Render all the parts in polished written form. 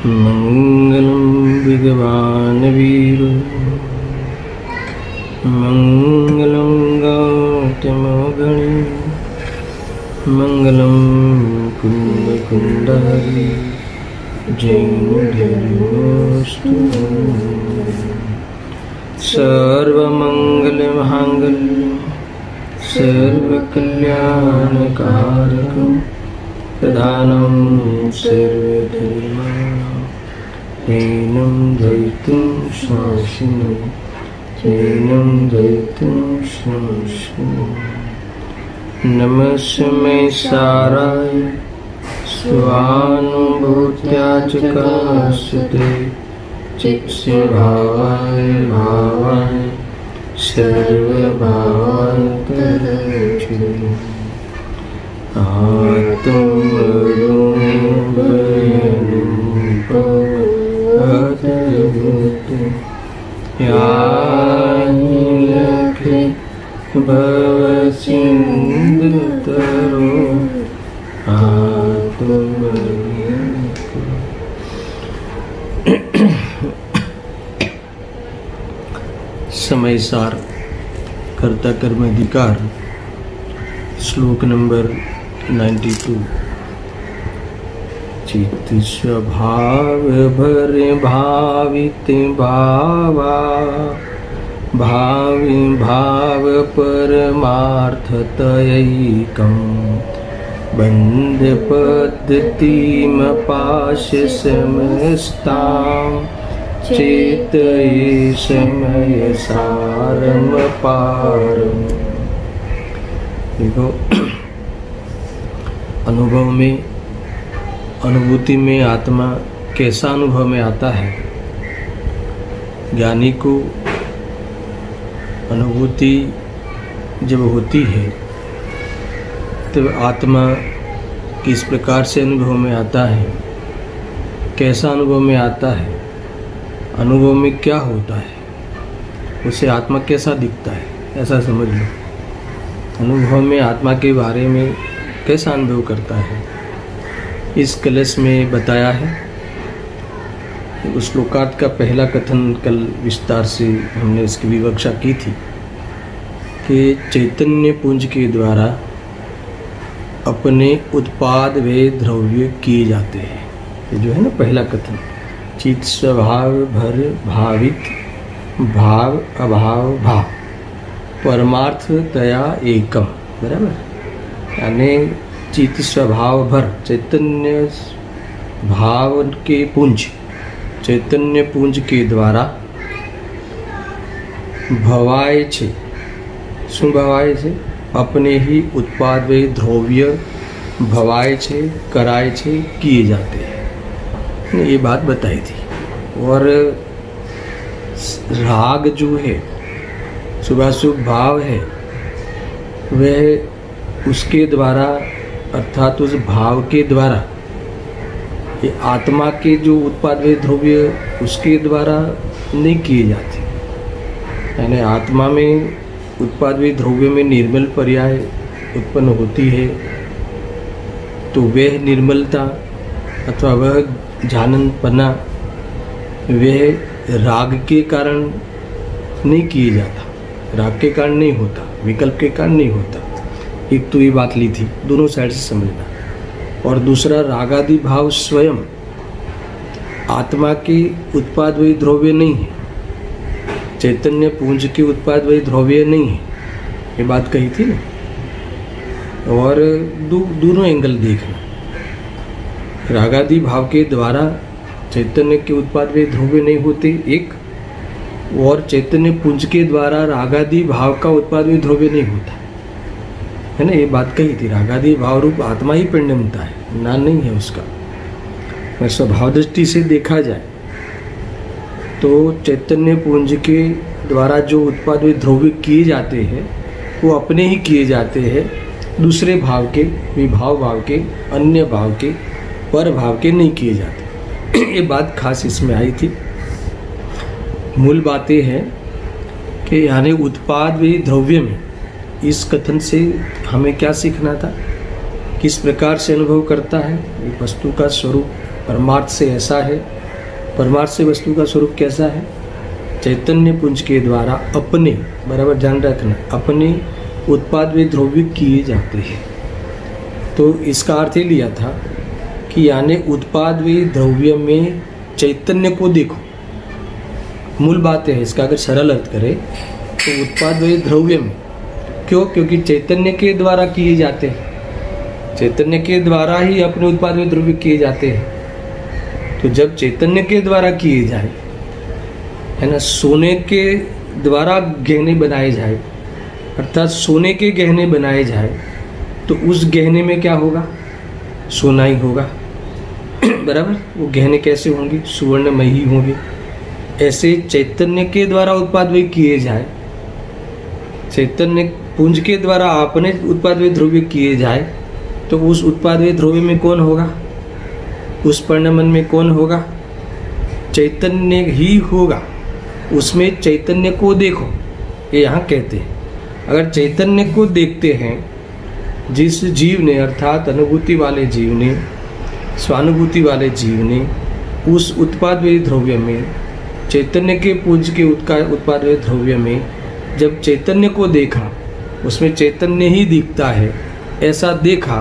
मंगलम भगवान वीरो मंगलम गौतमगणी मंगलम कुंद कुंडली जैनुस्तु सर्वमंगल मांगल्यं सर्वकल्याणकारकं प्रधानं सर्वधर्माणां नैनं दैत्यं शासिनं नैनं दैत्यं शासिनं नमस्मै साराय स्वानुभूत्या च काश्यते चित्स्य भावाय भावाय सर्वभावान्तरक्षिणे याहि भवसिन्धुतरो समय सार कर्ता कर्म अधिकार श्लोक नंबर 92। चित्त स्वभाव भर भावित भावा भावी भाव परमार्थतयैकं बंध पद्धतिम पाश समस्तां चेतये समय सारम पारम। देखो, अनुभव में, अनुभूति में आत्मा कैसा अनुभव में आता है। ज्ञानी को अनुभूति जब होती है तब आत्मा किस प्रकार से अनुभव में आता है, कैसा अनुभव में आता है, अनुभव में क्या होता है, उसे आत्मा कैसा दिखता है, ऐसा समझ लो। अनुभव में आत्मा के बारे में कैसा अनुभव करता है, इस कलश में बताया है। उस श्लोकार्थ का पहला कथन कल विस्तार से हमने इसकी विवक्षा की थी कि चैतन्य पुंज के द्वारा अपने उत्पाद वे द्रव्य किए जाते हैं। ये जो है ना पहला कथन, चित्त स्वभाव भर भावित भाव अभाव भाव परमार्थ तया एकम, बराबर। यानी चित्त स्वभाव भर, चैतन्य भाव के पुंज, चैतन्य पुंज के द्वारा भवाय छे, શું ભવાય છે? अपने ही उत्पाद वे द्रव्य भवाय छे, कराय छे, किए जाते हैं। ये बात बताई थी। और राग जो है, शुभाशुभ भाव है, वह उसके द्वारा अर्थात उस भाव के द्वारा ये आत्मा के जो उत्पाद वे द्रव्य उसके द्वारा नहीं किए जाते। यानी आत्मा में उत्पाद वे द्रव्य में निर्मल पर्याय उत्पन्न होती है, तो वह निर्मलता अथवा वह जाननपना वह राग के कारण नहीं किए जाता, राग के कारण नहीं होता, विकल्प के कारण नहीं होता। एक तो ये बात ली थी, दोनों साइड से समझना। और दूसरा, रागादि भाव स्वयं आत्मा के उत्पाद वही द्रव्य नहीं है, चैतन्य पुंज के उत्पाद वही द्रव्य नहीं है। ये बात कही थी ना। और दोनों एंगल देखना, रागादि भाव के द्वारा चैतन्य के उत्पाद वे द्रव्य नहीं होते एक, और चैतन्य पुंज के द्वारा रागादि भाव का उत्पाद वे द्रव्य नहीं होता है ना। ये बात कही थी। रागादि भाव रूप आत्मा ही पिंडमता है, ना नहीं है उसका। स्वभाव दृष्टि से देखा जाए तो चैतन्य पुंज के द्वारा जो उत्पाद वे द्रव्य किए जाते हैं वो अपने ही किए जाते हैं, दूसरे भाव के, विभाव भाव के, अन्य भाव के, पर भाव के नहीं किए जाते। ये बात खास इसमें आई थी। मूल बातें हैं कि यानी उत्पाद वे द्रव्य में, इस कथन से हमें क्या सीखना था, किस प्रकार से अनुभव करता है। वस्तु का स्वरूप परमार्थ से ऐसा है, परमार्थ से वस्तु का स्वरूप कैसा है, चैतन्य पुंज के द्वारा अपने, बराबर ध्यान रखना, अपने उत्पाद वे द्रव्य किए जाते हैं। तो इसका अर्थ ये लिया था कि यानी उत्पाद वे द्रव्य में चैतन्य को देखो। मूल बात है, इसका अगर सरल अर्थ करें तो उत्पाद वे द्रव्य में, क्यों? क्योंकि चैतन्य के द्वारा किए जाते हैं, चैतन्य के द्वारा ही अपने उत्पाद वे द्रव्य किए जाते हैं। तो जब चैतन्य के द्वारा किए जाए, है ना, सोने के द्वारा गहने बनाए जाए, अर्थात सोने के गहने बनाए जाए, तो उस गहने में क्या होगा, सोना ही होगा, बराबर। वो गहने कैसे होंगे, सुवर्णमय ही होंगे। ऐसे चैतन्य के द्वारा उत्पाद वे किए जाए, चैतन्य पुंज के द्वारा अपने उत्पाद वे द्रव्य किए जाए, तो उस उत्पाद वे द्रव्य में कौन होगा, उस परिणामन में कौन होगा, चैतन्य ही होगा। उसमें चैतन्य को देखो, ये यहाँ कहते हैं। अगर चैतन्य को देखते हैं, जिस जीव ने, अर्थात अनुभूति वाले जीव ने, स्वानुभूति वाले जीव ने उस उत्पाद वे द्रव्य में, चैतन्य के पुंज के उत्पाद वे द्रव्य में जब चैतन्य को देखा, उसमें चैतन्य ही दिखता है, ऐसा देखा,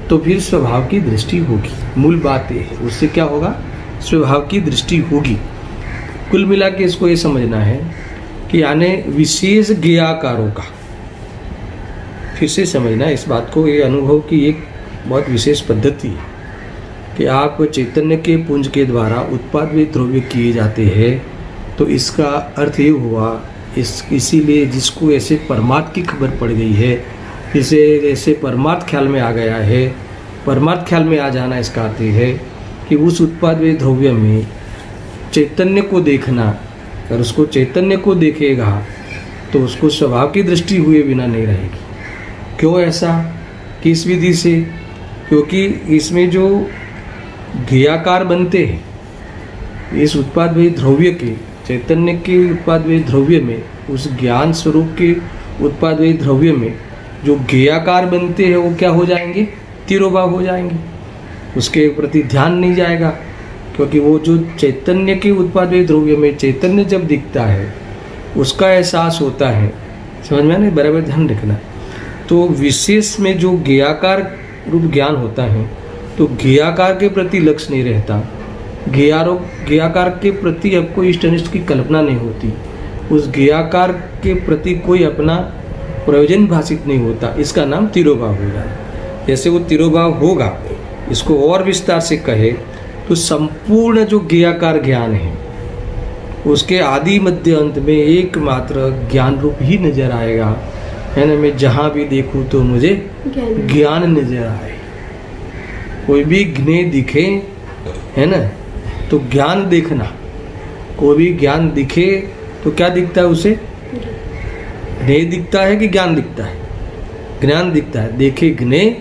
तो फिर स्वभाव की दृष्टि होगी। मूल बात ये है, उससे क्या होगा, स्वभाव की दृष्टि होगी। कुल मिला के इसको ये समझना है कि यानी विशेष ज्ञाकारों का, फिर से समझना इस बात को, ये अनुभव की एक बहुत विशेष पद्धति है कि आप चैतन्य के पुंज के द्वारा उत्पाद वे द्रव्य किए जाते हैं। तो इसका अर्थ ये हुआ, इसीलिए जिसको ऐसे परमार्थ की खबर पड़ गई है, जिसे ऐसे परमार्थ ख्याल में आ गया है, परमार्थ ख्याल में आ जाना, इसका अर्थ है कि उस उत्पाद वे द्रव्य में चैतन्य को देखना। अगर उसको चैतन्य को देखेगा तो उसको स्वभाव की दृष्टि हुए बिना नहीं रहेगी। क्यों ऐसा, किस विधि से? क्योंकि इसमें जो ज्ञाकार बनते हैं, इस उत्पाद वे द्रव्य के, चैतन्य के उत्पाद वे द्रव्य में, उस ज्ञान स्वरूप के उत्पाद वे द्रव्य में जो ज्ञाकार बनते हैं, वो क्या हो जाएंगे, तिरोभाव हो जाएंगे। उसके प्रति ध्यान नहीं जाएगा, क्योंकि वो जो चैतन्य के उत्पाद वे द्रव्य में चैतन्य जब दिखता है, उसका एहसास होता है। समझ में नहीं, बराबर ध्यान रखना। तो विशेष में जो ज्ञाकार रूप ज्ञान होता है, तो ज्ञाकार के प्रति लक्ष्य नहीं रहता, ज्ञाकार के प्रति अब कोई इष्ट अनिष्ट की कल्पना नहीं होती, उस ज्ञाकार के प्रति कोई अपना प्रयोजन भाषित नहीं होता। इसका नाम तिरोभाव होगा। जैसे वो तिरोभाव होगा, इसको और विस्तार से कहे तो संपूर्ण जो ज्ञाकार ज्ञान है, उसके आदि मध्य अंत में एकमात्र ज्ञान रूप ही नजर आएगा, है ना। मैं जहाँ भी देखूँ तो मुझे ज्ञान नजर आए। कोई भी ज्ञेय दिखे, है ना, तो ज्ञान देखना। कोई भी ज्ञान दिखे तो क्या दिखता है उसे, ज्ञेय दिखता है कि ज्ञान दिखता है, ज्ञान दिखता है। देखे ज्ञेय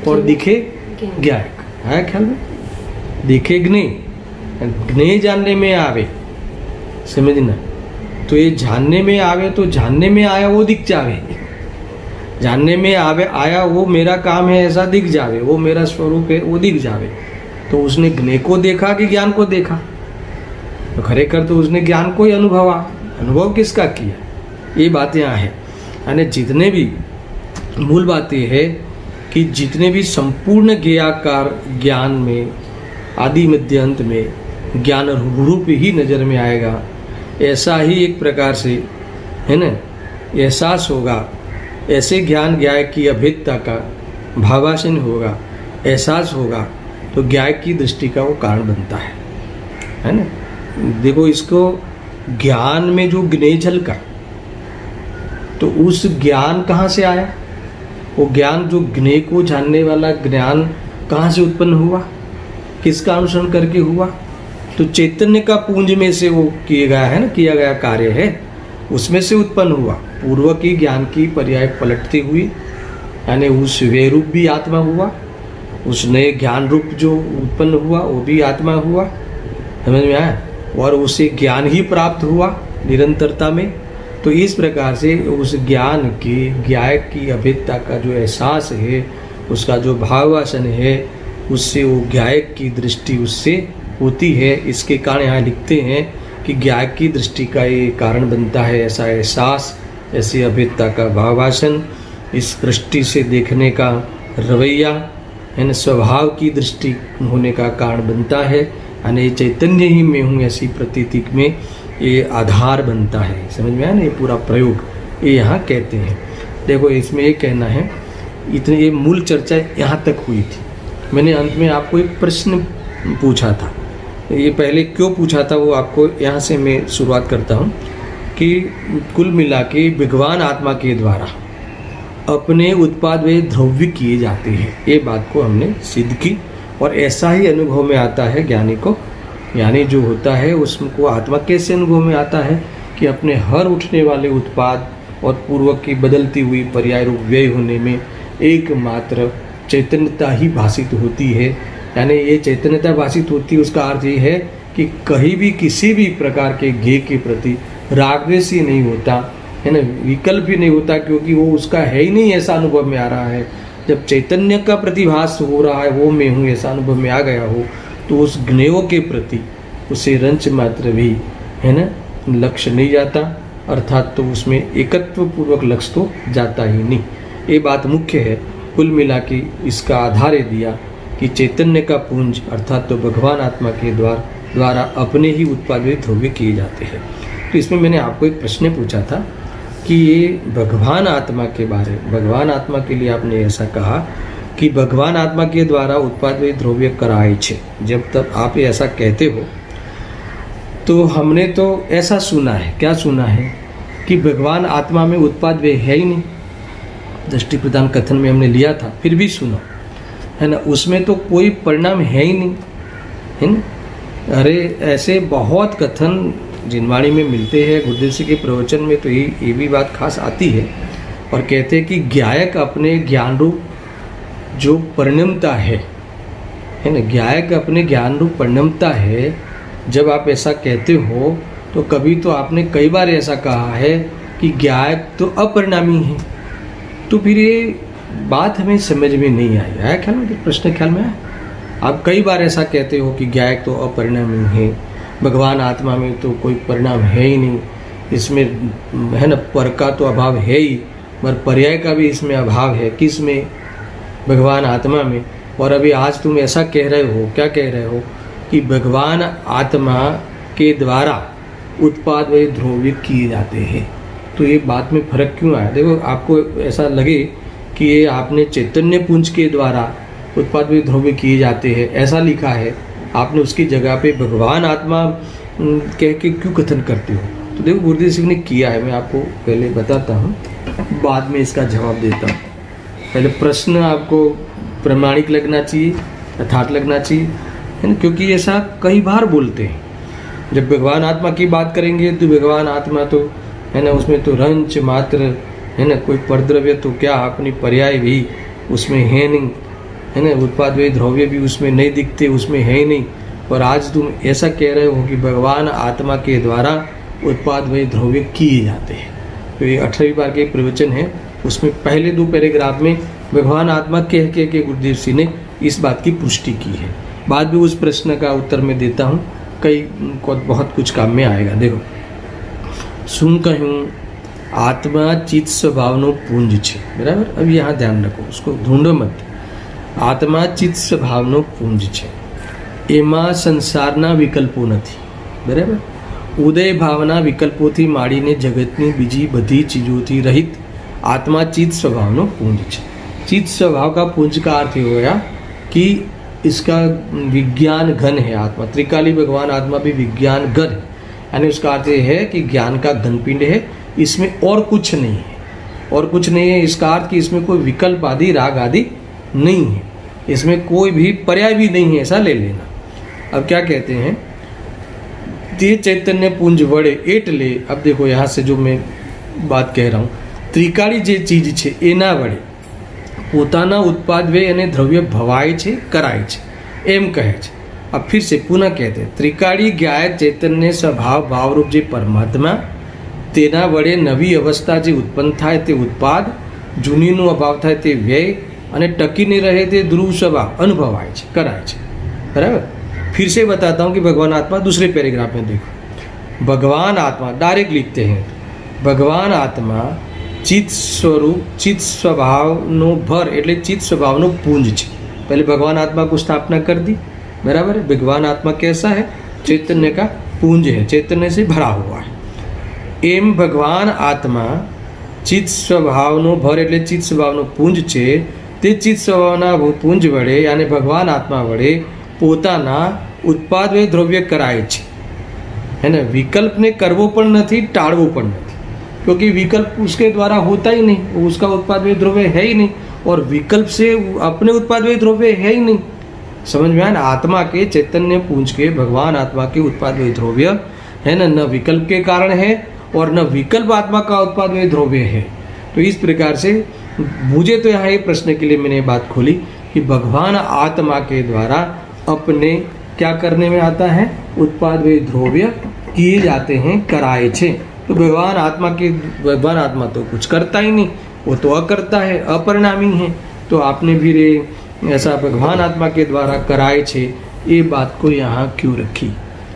और दिखे ज्ञायक, है ख्याल में, दिखे ज्ञेय, ज्ञेय जानने में आवे, समझना। तो ये जानने में आवे, तो जानने में आया वो दिख जावे, जानने में आवे आया वो मेरा काम है ऐसा दिख जावे, वो मेरा स्वरूप है वो दिख जावे। तो उसने ज्ञेय को देखा कि ज्ञान को देखा, तो खरेखर तो उसने ज्ञान को ही अनुभव किसका किया, ये बात यहाँ है। यानी जितने भी मूल बात ये है कि जितने भी संपूर्ण ज्ञाकार ज्ञान में आदि मध्य अंत में ज्ञान रूप ही नजर में आएगा, ऐसा ही एक प्रकार से, है ना, एहसास होगा। ऐसे ज्ञान ज्ञाय की अभेदता का भावासन होगा, एहसास होगा, तो ज्ञाय की दृष्टि का वो कारण बनता है ना। देखो, इसको ज्ञान में जो ज्ञेय झलका, तो उस ज्ञान कहाँ से आया, वो ज्ञान जो ज्ञेय को जानने वाला ज्ञान कहाँ से उत्पन्न हुआ, किसका अनुसरण करके हुआ, तो चैतन्य का पुंज में से वो किया गया है ना, किया गया कार्य है, उसमें से उत्पन्न हुआ। पूर्व की ज्ञान की पर्याय पलटती हुई, यानी उस वे रूप भी आत्मा हुआ, उस नए ज्ञान रूप जो उत्पन्न हुआ वो भी आत्मा हुआ, समझ में आया, और उसे ज्ञान ही प्राप्त हुआ निरंतरता में। तो इस प्रकार से उस ज्ञान की ज्ञायक की अभेदता का जो एहसास है, उसका जो भावासन है, उससे वो ज्ञायक की दृष्टि उससे होती है। इसके कारण यहाँ लिखते हैं कि ज्ञायक की दृष्टि का ये कारण बनता है, ऐसा एहसास, ऐसी अभेदता का भावासन, इस दृष्टि से देखने का रवैया, यानी स्वभाव की दृष्टि होने का कारण बनता है, यानी चैतन्य ही मैं हूँ ऐसी प्रतीति में ये आधार बनता है। समझ में आया ना, ये पूरा प्रयोग ये यहाँ कहते हैं। देखो इसमें ये कहना है, इतनी ये मूल चर्चा यहाँ तक हुई थी। मैंने अंत में आपको एक प्रश्न पूछा था, ये पहले क्यों पूछा था वो आपको यहाँ से मैं शुरुआत करता हूँ कि कुल मिला के भगवान आत्मा के द्वारा अपने उत्पाद वे द्रव्य किए जाते हैं, ये बात को हमने सिद्ध की। और ऐसा ही अनुभव में आता है ज्ञानी को, यानी जो होता है उसको आत्मा कैसे अनुभव में आता है कि अपने हर उठने वाले उत्पाद और पूर्व की बदलती हुई पर्याय रूप व्यय होने में एकमात्र चैतन्यता ही भाषित होती है। यानी ये चैतन्यता भाषित होती है, उसका अर्थ ये है कि कहीं भी किसी भी प्रकार के ज्ञेय के प्रति रागद्वेष ही नहीं होता है ना, विकल्प ही नहीं होता, क्योंकि वो उसका है ही नहीं, ऐसा अनुभव में आ रहा है। जब चैतन्य का प्रतिभास हो रहा है, वो मैं हूँ ऐसा अनुभव में आ गया हो, तो उस ज्ञेय के प्रति उसे रंच मात्र भी है ना लक्ष्य नहीं जाता, अर्थात तो उसमें एकत्व पूर्वक लक्ष्य तो जाता ही नहीं। ये बात मुख्य है। कुल मिला के इसका आधार दिया कि चैतन्य का पुंज अर्थात तो भगवान आत्मा के द्वारा अपने ही उत्पादित द्रव्य किए जाते हैं। तो इसमें मैंने आपको एक प्रश्न पूछा था कि ये भगवान आत्मा के बारे, भगवान आत्मा के लिए आपने ऐसा कहा कि भगवान आत्मा के द्वारा उत्पादित द्रव्य कराए छे। जब तक आप ऐसा कहते हो तो हमने तो ऐसा सुना है, क्या सुना है कि भगवान आत्मा में उत्पाद वे है ही नहीं। दृष्टि प्रदान कथन में हमने लिया था, फिर भी सुनो है ना, उसमें तो कोई परिणाम है ही नहीं, है ना। अरे ऐसे बहुत कथन जिनवाणी में मिलते हैं, गुरुदेव जी के प्रवचन में तो ये भी बात खास आती है, और कहते हैं कि ज्ञायक अपने ज्ञान रूप जो परिणमता है ना, ज्ञायक अपने ज्ञान रूप परिणमता है। जब आप ऐसा कहते हो तो कभी तो आपने कई बार ऐसा कहा है कि ज्ञायक तो अपरिणामी है, तो फिर ये बात हमें समझ में नहीं आई। आया ख्याल में, प्रश्न ख्याल में आया? आप कई बार ऐसा कहते हो कि ज्ञायक तो अपरिणामी है, भगवान आत्मा में तो कोई परिणाम है ही नहीं, इसमें है ना पर का तो अभाव है ही, पर पर्याय का भी इसमें अभाव है। किस में? भगवान आत्मा में। और अभी आज तुम ऐसा कह रहे हो, क्या कह रहे हो कि भगवान आत्मा के द्वारा उत्पाद व द्रव्य किए जाते हैं। तो ये बात में फर्क क्यों आया? देखो, आपको ऐसा लगे कि ये आपने चैतन्य पुंज के द्वारा उत्पाद व द्रव्य किए जाते हैं ऐसा लिखा है, आपने उसकी जगह पे भगवान आत्मा कह के क्यों कथन करते हो? तो देखो गुरुदेव सिंह ने किया है, मैं आपको पहले बताता हूँ, बाद में इसका जवाब देता हूँ। पहले प्रश्न आपको प्रमाणिक लगना चाहिए, यथार्थ लगना चाहिए, है ना, क्योंकि ऐसा कई बार बोलते हैं। जब भगवान आत्मा की बात करेंगे तो भगवान आत्मा तो है ना, उसमें तो रंच मात्र है ना, कोई परद्रव्य तो क्या अपनी पर्याय भी उसमें है नहीं, है ना, उत्पाद व द्रव्य भी उसमें नहीं दिखते, उसमें है ही नहीं। और आज तुम ऐसा कह रहे हो कि भगवान आत्मा के द्वारा उत्पाद व द्रव्य किए जाते हैं। तो ये 18वीं बार के प्रवचन है, उसमें पहले 2 पैराग्राफ में भगवान आत्मा कह के गुरुदेव सिंह ने इस बात की पुष्टि की है। बाद में उस प्रश्न का उत्तर मैं देता हूँ, कई बहुत कुछ काम में आएगा। देखो, सुन कहूँ आत्मा चित्त स्वभावनो पुंज छे, बराबर। अब यहाँ ध्यान रखो, उसको ढूंढो मत। आत्मा चित्त स्वभावनो पुंज छे, एमा संसाરના વિકલ્પો નથી, બરાબર। ઉદય ભાવના વિકલ્પોથી માંડીને જગતની બીજી બધી ચીજોથી રહિત आत्मा चित्त स्वभावનો पुंज છે। चित्त स्वभाव का पुंज का अर्थ हो गया कि इसका विज्ञान घन है आत्मा। त्रिकाली भगवान आत्मा भी विज्ञान घन है, यानी उसका अर्थ यह है कि ज्ञान का घन पिंड है, इसमें और कुछ नहीं है, और कुछ नहीं है। इसका अर्थ कि इसमें कोई विकल्प आदि राग आदि नहीं है, इसमें कोई भी पर्याय भी नहीं है, ऐसा ले लेना। अब क्या कहते हैं, તે ચૈતન્ય પુંજ વડે એટલે अब देखो यहाँ से जो मैं बात कह रहा हूँ, ત્રિકાળી જે ચીજ છે એના વડે પોતાના ઉત્પાદ વ્યય અને દ્રવ્ય ભવાય છે, કરાય છે, એમ કહે છે. अब फिर से पुनः कहते हैं, त्रिकाળી ज्ञायक चैतन्य स्वभाव भावरूप જે પરમાત્મા તેના વડે નવી અવસ્થા જે ઉત્પન્ન થાય તે ઉત્પાદ, જૂનીનો અભાવ થાય તે વ્યય અને ટકી નહીં રહે તે ધ્રુવ સ્વભાવ અનુભવાય છે, कराय છે. बराबर. फिर से बताता हूँ कि भगवान आत्मा दूसरे पैराग्राफ में देखो. भगवान आत्मा डायरेक्ट लिखते हैं, भगवान आत्मा चित्त स्वरूप चित्त स्वभावનો ભર એટલે चित्त स्वभावનો पुंज છે. पहले भगवान आत्मा को स्थापना कर दी, बराबर है. भगवान आत्मा कैसा है? चैतन्य का पुंज है, चैतन्य से भरा हुआ है. एम भगवान आत्मा चित्त स्वभावનો ભર એટલે चित्त स्वभावનો पुंज છે. તે चित्त स्वभावના પુંજ વડે यानी भगवान आत्मा वड़े પોતાના ઉત્પાદ વે દ્રવ્ય કરાય છે. है ना. विकल्प ने करवो पण નથી, टाळवो पण નથી, क्योंकि विकल्प उसके द्वारा होता ही नहीं, उसका उत्पाद वे द्रव्य है ही नहीं, और विकल्प से अपने उत्पाद वे द्रव्य है ही नहीं. समझ में आया ना. आत्मा के चैतन्य पुंज के भगवान आत्मा के उत्पाद वे द्रव्य है ना, न विकल्प के कारण है और न विकल्प आत्मा का उत्पाद वे द्रव्य है. तो इस प्रकार से मुझे तो यहाँ ये प्रश्न के लिए मैंने बात खोली कि भगवान आत्मा के द्वारा अपने क्या करने में आता है? उत्पाद वे द्रव्य किए जाते हैं, कराए छे. तो भगवान आत्मा तो कुछ करता ही नहीं, वो तो अकर्ता है, अपरिणामी है. तो आपने भी ऐसा भगवान आत्मा के द्वारा कराए छे, ये बात को यहाँ क्यों रखी?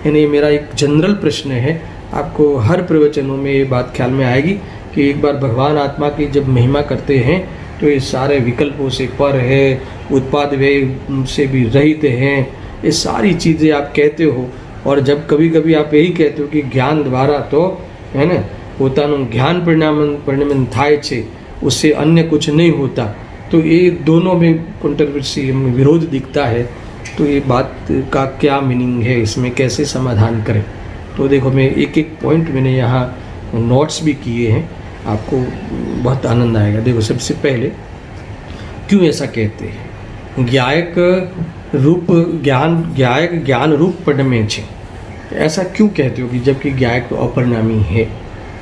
यानी मेरा एक जनरल प्रश्न है. आपको हर प्रवचनों में ये बात ख्याल में आएगी कि एक बार भगवान आत्मा की जब महिमा करते हैं तो ये सारे विकल्पों से पर है, उत्पाद व्यय से भी रहित हैं, ये सारी चीज़ें आप कहते हो. और जब कभी कभी आप यही कहते हो कि ज्ञान द्वारा तो है ना પોતાનું જ્ઞાન પરિણામન થાય છે, उससे अन्य कुछ नहीं होता, तो ये दोनों में कंट्रोवर्सी विरोध दिखता है. तो ये बात का क्या मीनिंग है, इसमें कैसे समाधान करें? तो देखो मैं एक एक पॉइंट मैंने यहाँ नोट्स भी किए हैं, आपको बहुत आनंद आएगा. देखो सबसे पहले क्यों ऐसा कहते हैं? ज्ञायक ज्ञान रूप पद में छे, ऐसा क्यों कहते हो कि जबकि ज्ञायक तो अपरिणामी है,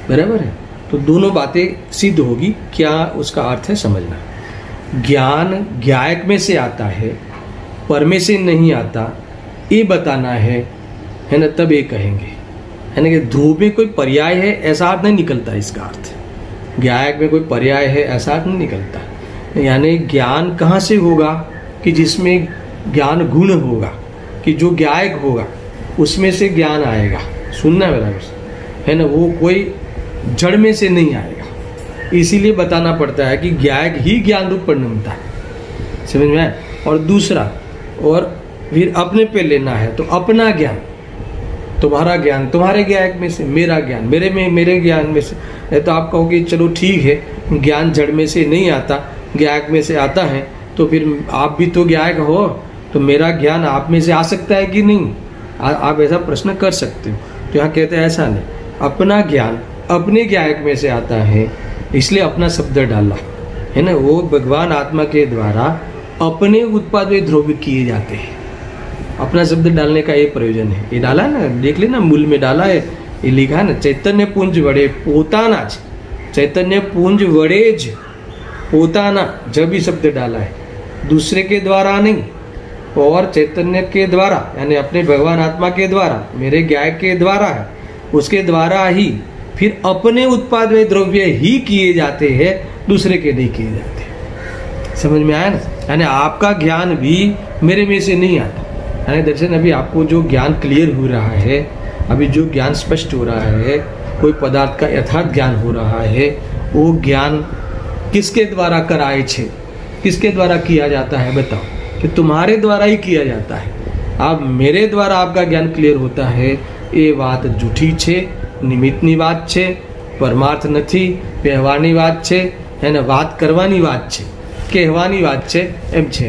बराबर है. तो दोनों बातें सिद्ध होगी. क्या उसका अर्थ है समझना. ज्ञान ज्ञायक में से आता है, पर में से नहीं आता, ये बताना है ना. तब ये कहेंगे है ना कि ध्रुव में कोई पर्याय है ऐसा अर्थ नहीं निकलता. इसका अर्थ ज्ञायक में कोई पर्याय है ऐसा अर्थ नहीं निकलता. यानी ज्ञान कहाँ से होगा? कि जिसमें ज्ञान गुण होगा, कि जो ज्ञायक होगा उसमें से ज्ञान आएगा. सुनना बराबर है ना. वो कोई जड़ में से नहीं आएगा. इसीलिए बताना पड़ता है कि ज्ञायक ही ज्ञान रूप परिणमता है. समझ में आया. और दूसरा, और फिर अपने पे लेना है तो अपना ज्ञान, तुम्हारा ज्ञान तुम्हारे ज्ञायक में से, मेरा ज्ञान मेरे ज्ञान में से. तो आप कहोगे चलो ठीक है, ज्ञान जड़ में से नहीं आता, ज्ञायक में से आता है, तो फिर आप भी तो ज्ञायक हो, तो मेरा ज्ञान आप में से आ सकता है कि नहीं? आप ऐसा प्रश्न कर सकते हो. तो यहाँ कहते हैं ऐसा नहीं, अपना ज्ञान अपने ज्ञायक में से आता है, इसलिए अपना शब्द डाला है ना. वो भगवान आत्मा के द्वारा अपने उत्पाद में द्रव्य किए जाते हैं. अपना शब्द डालने का ये प्रयोजन है. ये डाला ना, देख लेना मूल में डाला है, ये लिखा है ना, चैतन्य पुंज वड़े पोताना ज, चैतन्य पुंज वड़े ज पोताना, जब भी शब्द डाला है, दूसरे के द्वारा नहीं, और चैतन्य के द्वारा यानी अपने भगवान आत्मा के द्वारा, मेरे ज्ञायक के द्वारा है, उसके द्वारा ही फिर अपने उत्पाद में द्रव्य ही किए जाते हैं, दूसरे के नहीं किए जाते. समझ में आया ना. यानी आपका ज्ञान भी मेरे में से नहीं आता. यानी दर्शन अभी आपको जो ज्ञान क्लियर हो रहा है, अभी जो ज्ञान स्पष्ट हो रहा है, कोई पदार्थ का यथार्थ ज्ञान हो रहा है, वो ज्ञान किसके द्वारा कराए छे, किसके द्वारा किया जाता है? बताओ. कि तुम्हारे द्वारा ही किया जाता है. अब मेरे द्वारा आपका ज्ञान क्लियर होता है, ये बात जूठी छे, निमित्तनी વાત છે, પરમાર્થ નથી, વ્યવહારની વાત છે, એને વાત કરવાની વાત છે, કહેવાની વાત છે, એમ છે.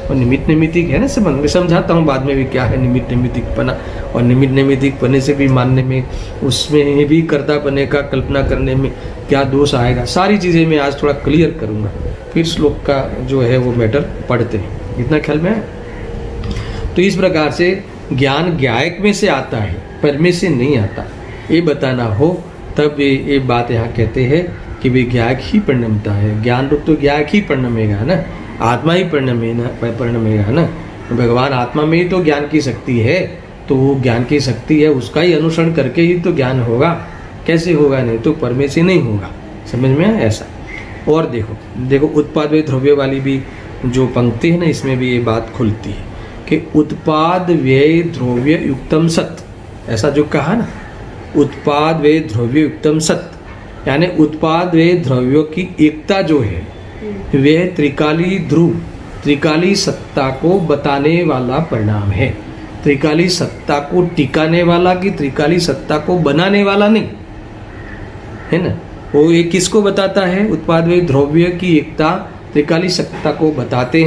और निमित्त नैमित्तिक है ना संबंध. मैं समझाता हूँ बाद में भी क्या है निमित्त नैमित्तिकपना. और निमित्त नैमित्तिकपने से भी मानने में, उसमें भी कर्तापने का कल्पना करने में क्या दोष आएगा, सारी चीज़ें मैं आज थोड़ा क्लियर करूँगा. फिर श्लोक का जो है वो मैटर पढ़ते हैं. इतना ख्याल में है. तो इस प्रकार से ज्ञान ज्ञायक में से आता है परमे से नहीं आता, ये बताना हो तब ये बात यहाँ कहते हैं कि वे ज्ञाक ही परिणमता है। ज्ञान रूप तो ज्ञाक ही परिणमेगा ना, आत्मा ही परिणमेगा ना। भगवान आत्मा में ही तो ज्ञान की शक्ति है, तो वो ज्ञान की शक्ति है, उसका ही अनुसरण करके ही तो ज्ञान होगा। कैसे होगा? नहीं तो परमे से नहीं होगा। समझ में आया ऐसा? और देखो उत्पाद व्यय द्रव्य वाली भी जो पंक्ति है ना, इसमें भी ये बात खुलती है कि उत्पाद व्यय द्रव्य युक्तम सत, ऐसा जो कहा ना, उत्पाद व्यय द्रव्य युक्तम सत, यानी उत्पाद व्यय द्रव्यों की एकता जो है वह त्रिकाली ध्रुव, त्रिकाली सत्ता को बताने वाला परिणाम है। त्रिकाली सत्ता को टिकाने वाला कि त्रिकाली सत्ता को बनाने वाला नहीं है ना। वो ये किसको बताता है? उत्पाद व्यय द्रव्य की एकता त्रिकाली सत्ता को बताती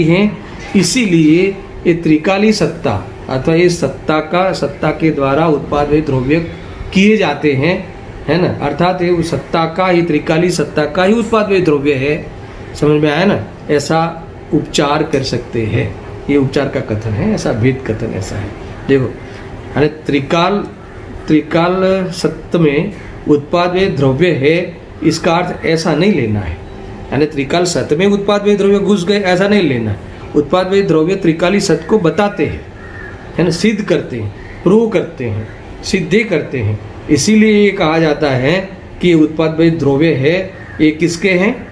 हैं। इसीलिए ये त्रिकाली सत्ता अथवा ये सत्ता के द्वारा उत्पाद व्यय द्रव्य किए जाते हैं, है ना। अर्थात ये सत्ता का ही, त्रिकाली सत्ता का ही उत्पाद व्यय द्रव्य है। समझ में आया ना? ऐसा उपचार कर सकते हैं, ये उपचार का कथन है, ऐसा भेद कथन ऐसा है। देखो अरे त्रिकाल सत्य में उत्पाद व्यय द्रव्य है, इसका अर्थ ऐसा नहीं लेना है, यानी त्रिकाल सत्य में उत्पाद व्यय द्रव्य घुस गए ऐसा नहीं लेना है। उत्पाद व्यय द्रव्य त्रिकाली सत्य को बताते हैं, है ना, सिद्ध करते हैं, प्रूव करते हैं, सिद्धि करते हैं। इसीलिए ये कहा जाता है कि उत्पाद व्यय द्रव्य है, ये किसके हैं?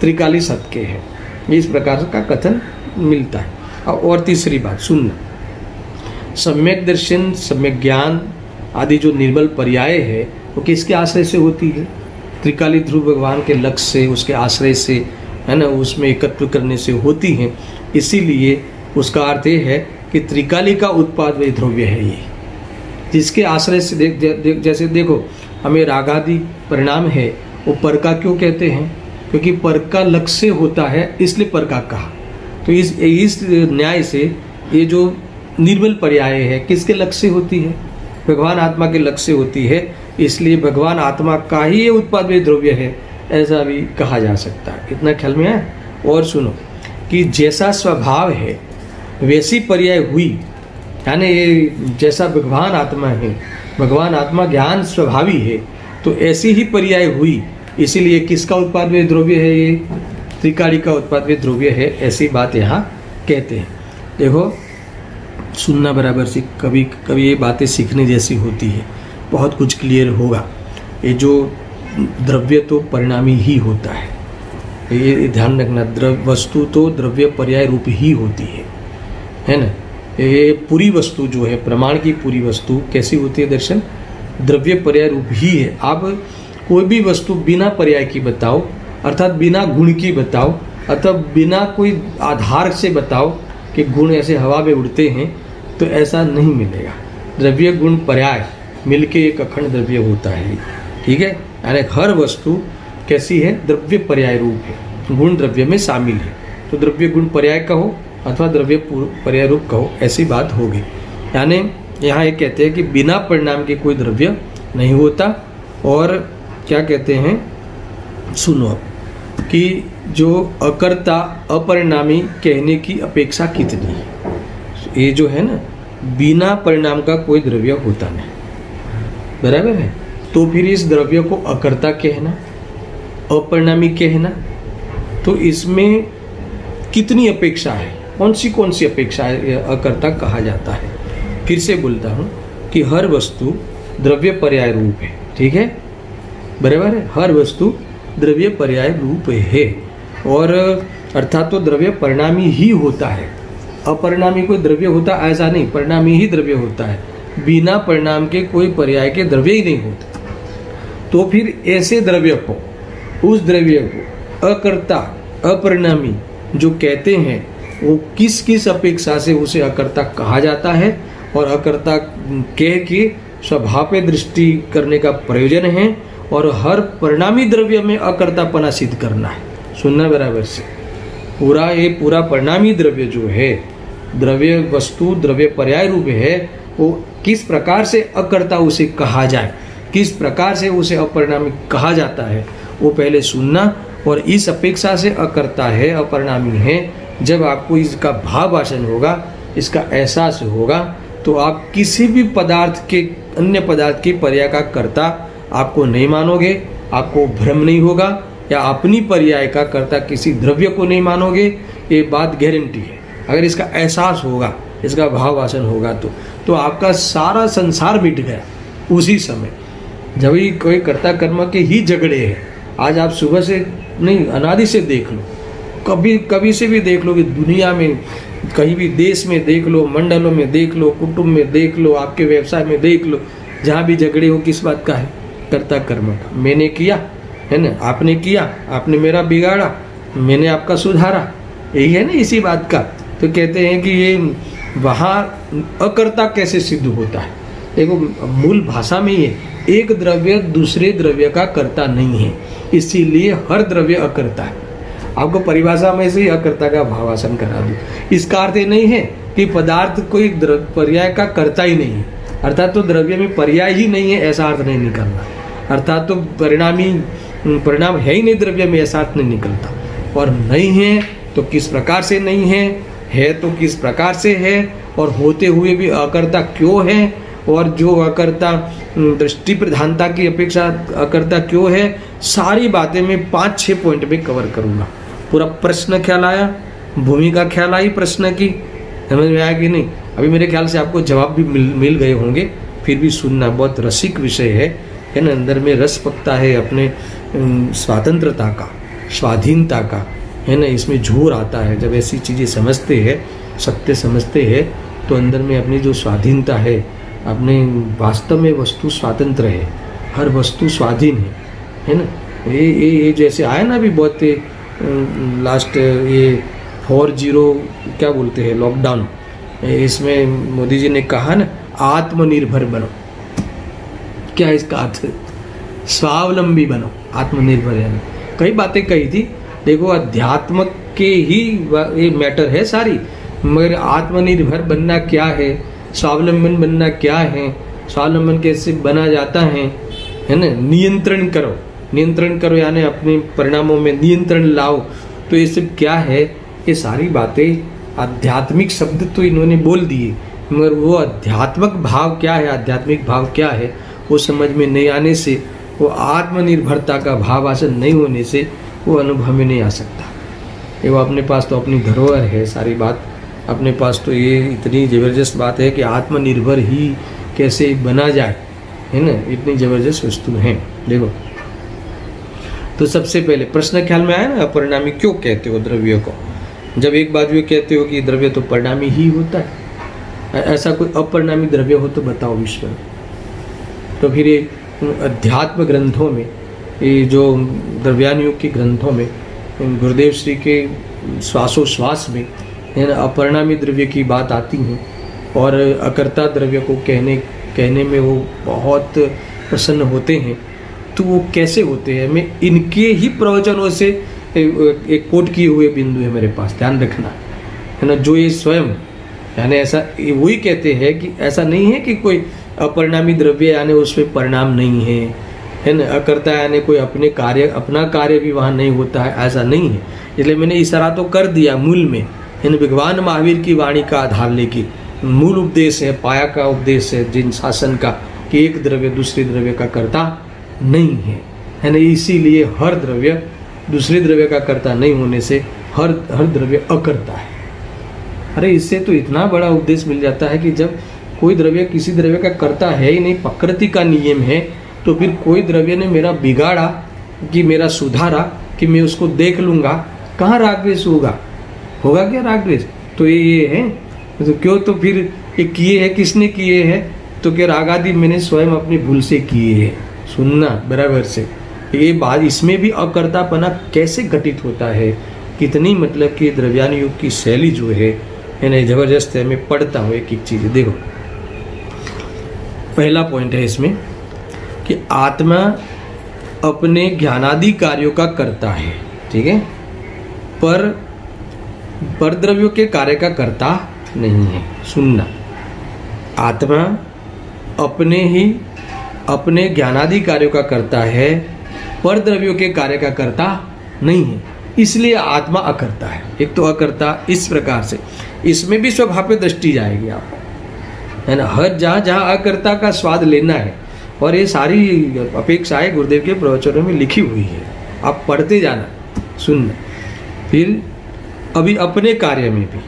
त्रिकाली सत्य के हैं। इस प्रकार का कथन मिलता है। और तीसरी बात सुनना, सम्यक दर्शन, सम्यक ज्ञान आदि जो निर्मल पर्याय है वो किसके आश्रय से होती है? त्रिकाली ध्रुव भगवान के लक्ष्य से, उसके आश्रय से, है ना, उसमें एकत्र करने से होती हैं। इसीलिए उसका अर्थ ये है कि त्रिकाली का उत्पाद वही द्रव्य है ये, जिसके आश्रय से जैसे देखो हमें रागादि परिणाम है, वो पर का क्यों कहते हैं? क्योंकि पर का लक्ष्य होता है, इसलिए पर का कहा। तो इस न्याय से ये जो निर्मल पर्याय है किसके लक्ष्य होती है? भगवान आत्मा के लक्ष्य होती है, इसलिए भगवान आत्मा का ही ये उत्पाद व्यय द्रव्य है, ऐसा भी कहा जा सकता है। इतना ख्याल में आया? और सुनो कि जैसा स्वभाव है वैसी पर्याय हुई, यानी ये जैसा भगवान आत्मा है, भगवान आत्मा ज्ञान स्वभावी है, तो ऐसी ही पर्याय हुई। इसीलिए किसका उत्पाद व्यय द्रव्य है? ये त्रिकाली का उत्पाद व्यय द्रव्य है, ऐसी बात यहाँ कहते हैं। देखो सुनना बराबर से, कभी कभी ये बातें सीखने जैसी होती है, बहुत कुछ क्लियर होगा। ये जो द्रव्य तो परिणामी ही होता है, ये ध्यान रखना। वस्तु तो द्रव्य पर्याय रूप ही होती है ना। ये पूरी वस्तु जो है, प्रमाण की पूरी वस्तु कैसी होती है दर्शन? द्रव्य पर्याय रूप ही है। आप कोई भी वस्तु बिना पर्याय की बताओ, अर्थात बिना गुण की बताओ, अथवा बिना कोई आधार से बताओ कि गुण ऐसे हवा में उड़ते हैं, तो ऐसा नहीं मिलेगा। द्रव्य गुण पर्याय मिलके एक अखंड द्रव्य होता है, ठीक है। यानी हर वस्तु कैसी है? द्रव्य पर्याय रूप है, गुण द्रव्य में शामिल है। तो द्रव्य गुण पर्याय कहो अथवा द्रव्य पर्याय रूप कहो, ऐसी बात होगी। यानी यहाँ ये कहते हैं कि बिना परिणाम के कोई द्रव्य नहीं होता। और क्या कहते हैं सुनो कि जो अकर्ता अपरिणामी कहने की अपेक्षा कितनी है। ये जो है ना, बिना परिणाम का कोई द्रव्य होता नहीं, बराबर है। तो फिर इस द्रव्य को अकर्ता कहना, अपरिणामी कहना, तो इसमें कितनी अपेक्षा है? कौन सी अपेक्षा है अकर्ता कहा जाता है? फिर से बोलता हूँ कि हर वस्तु द्रव्य पर्याय रूप है, ठीक है, बराबर है। हर वस्तु द्रव्य पर्याय रूप है, और अर्थात तो द्रव्य परिणामी ही होता है। अपरिणामी कोई द्रव्य होता ऐसा नहीं, परिणामी ही द्रव्य होता है। बिना परिणाम के कोई पर्याय के द्रव्य ही नहीं होते। तो फिर ऐसे द्रव्य को, उस द्रव्य को अकर्ता अपरिणामी जो कहते हैं, वो किस किस अपेक्षा से उसे अकर्ता कहा जाता है, और अकर्ता कह के स्वभाव पे दृष्टि करने का प्रयोजन है, और हर परिणामी द्रव्य में अकर्तापना सिद्ध करना है। सुनना बराबर से, पूरा परिणामी द्रव्य जो है, द्रव्य वस्तु द्रव्य पर्याय रूप है, वो किस प्रकार से अकर्ता उसे कहा जाए, किस प्रकार से उसे अपरिणामी कहा जाता है, वो पहले सुनना। और इस अपेक्षा से अकर्ता है, अपरिणामी है, जब आपको इसका भाव भाषण होगा, इसका एहसास होगा, तो आप किसी भी पदार्थ के, अन्य पदार्थ के पर्याय का कर्ता आपको नहीं मानोगे, आपको भ्रम नहीं होगा, या अपनी पर्याय का कर्ता किसी द्रव्य को नहीं मानोगे, ये बात गारंटी है। अगर इसका एहसास होगा, इसका भाव वासन होगा तो आपका सारा संसार मिट गया उसी समय। जब ही कोई कर्ता कर्म के ही झगड़े हैं। आज आप सुबह से नहीं, अनादि से देख लो, कभी से भी देख लो कि दुनिया में कहीं भी देश में देख लो, मंडलों में देख लो, कुटुंब में देख लो, आपके व्यवसाय में देख लो, जहाँ भी झगड़े हो किस बात का है? कर्ता कर्म का। मैंने किया है ना, आपने किया, आपने मेरा बिगाड़ा, मैंने आपका सुधारा, यही है ना इसी बात का। तो कहते हैं कि ये वहाँ अकर्ता कैसे सिद्ध होता है? देखो मूल भाषा में ये एक द्रव्य दूसरे द्रव्य का कर्ता नहीं है, इसीलिए हर द्रव्य अकर्ता है। आपको परिभाषा में से ही अकर्ता का भावासन करा दूं। इसका अर्थ नहीं है कि पदार्थ कोई पर्याय का कर्ता ही नहीं है, अर्थात तो द्रव्य में पर्याय ही नहीं है, ऐसा अर्थ नहीं निकलना। अर्थात तो परिणाम है ही नहीं द्रव्य में, ऐसा अर्थ नहीं निकलता। और नहीं है तो किस प्रकार से नहीं है तो किस प्रकार से है, और होते हुए भी अकर्ता क्यों है, और जो अकर्ता दृष्टि प्रधानता की अपेक्षा अकर्ता क्यों है, सारी बातें मैं 5-6 पॉइंट में कवर करूंगा। पूरा प्रश्न ख्याल आया, भूमिका ख्याल आई प्रश्न की, समझ में आया कि नहीं? अभी मेरे ख्याल से आपको जवाब भी मिल गए होंगे, फिर भी सुनना, बहुत रसिक विषय है ना। अंदर में रस पकता है अपने स्वतंत्रता का, स्वाधीनता का, है ना। इसमें जोर आता है जब ऐसी चीज़ें समझते हैं, सत्य समझते हैं, तो अंदर में अपनी जो स्वाधीनता है, अपने वास्तव में वस्तु स्वतंत्र है, हर वस्तु स्वाधीन है ना। ये जैसे आया ना अभी बहुत लास्ट ये 40 क्या बोलते हैं लॉकडाउन, इसमें मोदी जी ने कहा ना आत्मनिर्भर बनो। क्या इसका अर्थ? स्वावलंबी बनो, आत्मनिर्भर है। कई बातें कही थी, देखो अध्यात्म के ही ये मैटर है सारी, मगर आत्मनिर्भर बनना क्या है, स्वावलंबन बनना क्या है, स्वावलंबन कैसे बना जाता है ना। नियंत्रण करो यानी अपने परिणामों में नियंत्रण लाओ। तो ये सब क्या है? ये सारी बातें आध्यात्मिक शब्द तो इन्होंने बोल दिए, मगर वो आध्यात्मिक भाव क्या है, आध्यात्मिक भाव क्या है, वो समझ में नहीं आने से, वो आत्मनिर्भरता का भाव आसन नहीं होने से वो अनुभव में नहीं आ सकता। ये वो अपने पास तो अपनी धरोहर है सारी बात, अपने पास तो ये इतनी ज़बरदस्त बात है कि आत्मनिर्भर ही कैसे बना जाए, है ना। इतनी ज़बरदस्त वस्तु है। देखो तो सबसे पहले प्रश्न ख्याल में आया ना, अपरिणामी क्यों कहते हो द्रव्य को? जब एक बात ये कहते हो कि द्रव्य तो परिणामी ही होता है, ऐसा कोई अपरिणामी द्रव्य हो तो बताओ विश्व में। तो फिर ये अध्यात्म ग्रंथों में, ये जो द्रव्यानुयोग के ग्रंथों में, गुरुदेव श्री के श्वासोश्वास में है ना अपरिणामी द्रव्य की बात आती है, और अकर्ता द्रव्य को कहने में वो बहुत प्रसन्न होते हैं। तो वो कैसे होते हैं? मैं इनके ही प्रवचनों से एक कोट किए हुए बिंदु है मेरे पास, ध्यान रखना है ना। जो ये स्वयं यानी ऐसा वही कहते हैं कि ऐसा नहीं है कि कोई अपरिणामी द्रव्य यानी उसमें परिणाम नहीं है ना। अकर्ता यानी कोई अपना कार्य भी वहाँ नहीं होता है, ऐसा नहीं है। इसलिए मैंने इशारा तो कर दिया मूल में, भगवान महावीर की वाणी का आधार लेके मूल उपदेश है, पाया का उपदेश है जिन शासन का, कि एक द्रव्य दूसरे द्रव्य का कर्ता नहीं है ना। इसीलिए हर द्रव्य दूसरे द्रव्य का कर्ता नहीं होने से हर द्रव्य अकर्ता है। अरे इससे तो इतना बड़ा उपदेश मिल जाता है कि जब कोई द्रव्य किसी द्रव्य का कर्ता है ही नहीं, प्रकृति का नियम है, तो फिर कोई द्रव्य ने मेरा बिगाड़ा कि मेरा सुधारा कि मैं उसको देख लूंगा, कहाँ राग द्वेष होगा क्या राग द्वेष? तो ये है तो क्यों? तो फिर ये किए हैं, किसने किए हैं? तो क्या राग आदि मैंने स्वयं अपनी भूल से किए हैं। सुनना बराबर से, ये बात इसमें भी अकर्तापना कैसे घटित होता है, कितनी मतलब कि द्रव्यानुयोग की शैली जो है ना जबरदस्त है। मैं पढ़ता हूँ एक एक चीज़। देखो पहला पॉइंट है इसमें कि आत्मा अपने ज्ञानादि कार्यों का करता है, ठीक है, पर द्रव्यों के कार्य का कर्ता नहीं है। सुनना, आत्मा अपने ज्ञानादि कार्यों का करता है, पर द्रव्यों के कार्य का कर्ता नहीं है, इसलिए आत्मा अकर्ता है। एक तो अकर्ता इस प्रकार से, इसमें भी स्वभाव पे दृष्टि जाएगी आपको, है ना। हर जहाँ जहाँ अकर्ता का स्वाद लेना है, और ये सारी अपेक्षाएं गुरुदेव के प्रवचनों में लिखी हुई है, आप पढ़ते जाना, सुनना। फिर अभी अपने कार्य में भी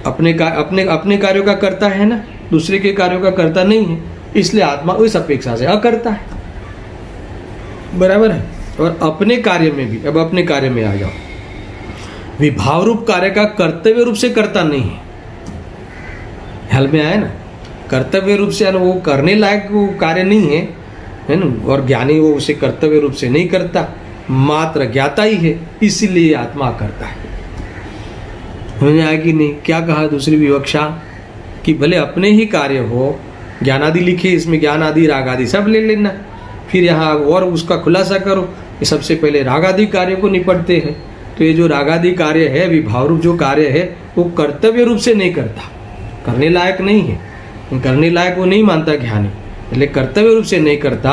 अपने कार्यों का करता है ना, दूसरे के कार्यों का करता नहीं है, इसलिए आत्मा उस अपेक्षा से अकर्ता है, बराबर है। और अपने कार्य में भी, अब अपने कार्य में आ जाओ, विभाव रूप कार्य का कर्तव्य रूप से करता नहीं है, ख्याल में आया ना। कर्तव्य रूप से वो करने लायक वो कार्य नहीं है ना, और ज्ञानी वो उसे कर्तव्य रूप से नहीं करता, मात्र ज्ञाता ही है, इसीलिए आत्मा करता है। समझ आया कि नहीं? क्या कहा दूसरी विवक्षा कि भले अपने ही कार्य हो, ज्ञान आदि लिखे, इसमें ज्ञान आदि राग आदि सब ले लेना, फिर यहाँ और उसका खुलासा करो कि सबसे पहले राग आदि कार्य को निपटते हैं। तो ये जो राग आदि कार्य है, विभाव रूप जो कार्य है, वो कर्तव्य रूप से नहीं करता, करने लायक नहीं है, करने लायक वो नहीं मानता ज्ञानी, इसलिए कर्तव्य रूप से नहीं करता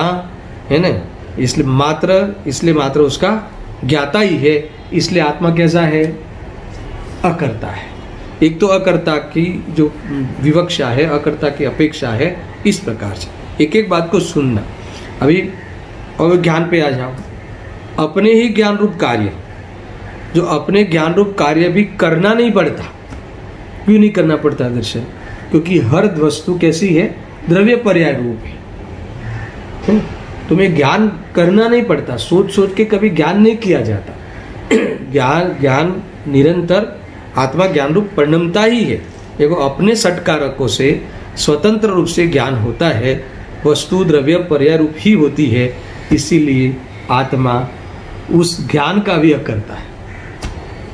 है ना, इसलिए मात्र उसका ज्ञाता ही है। इसलिए आत्मा कैसा है? अकर्ता है। एक तो अकर्ता की जो विवक्षा है, अकर्ता की अपेक्षा है, इस प्रकार से एक एक बात को सुनना। अभी और ज्ञान पे आ जाओ। अपने ही ज्ञान रूप कार्य, जो अपने ज्ञान रूप कार्य भी करना नहीं पड़ता। क्यों नहीं करना पड़ता दर्शन? क्योंकि हर वस्तु कैसी है? द्रव्य पर्याय रूप है। तुम्हें ज्ञान करना नहीं पड़ता, सोच सोच के कभी ज्ञान नहीं किया जाता। ज्ञान निरंतर आत्मा ज्ञान रूप परिणमता ही है। देखो, अपने षटकारकों से स्वतंत्र रूप से ज्ञान होता है, वस्तु द्रव्य पर्याय रूप ही होती है, इसीलिए आत्मा उस ज्ञान का भी अकर्ता है।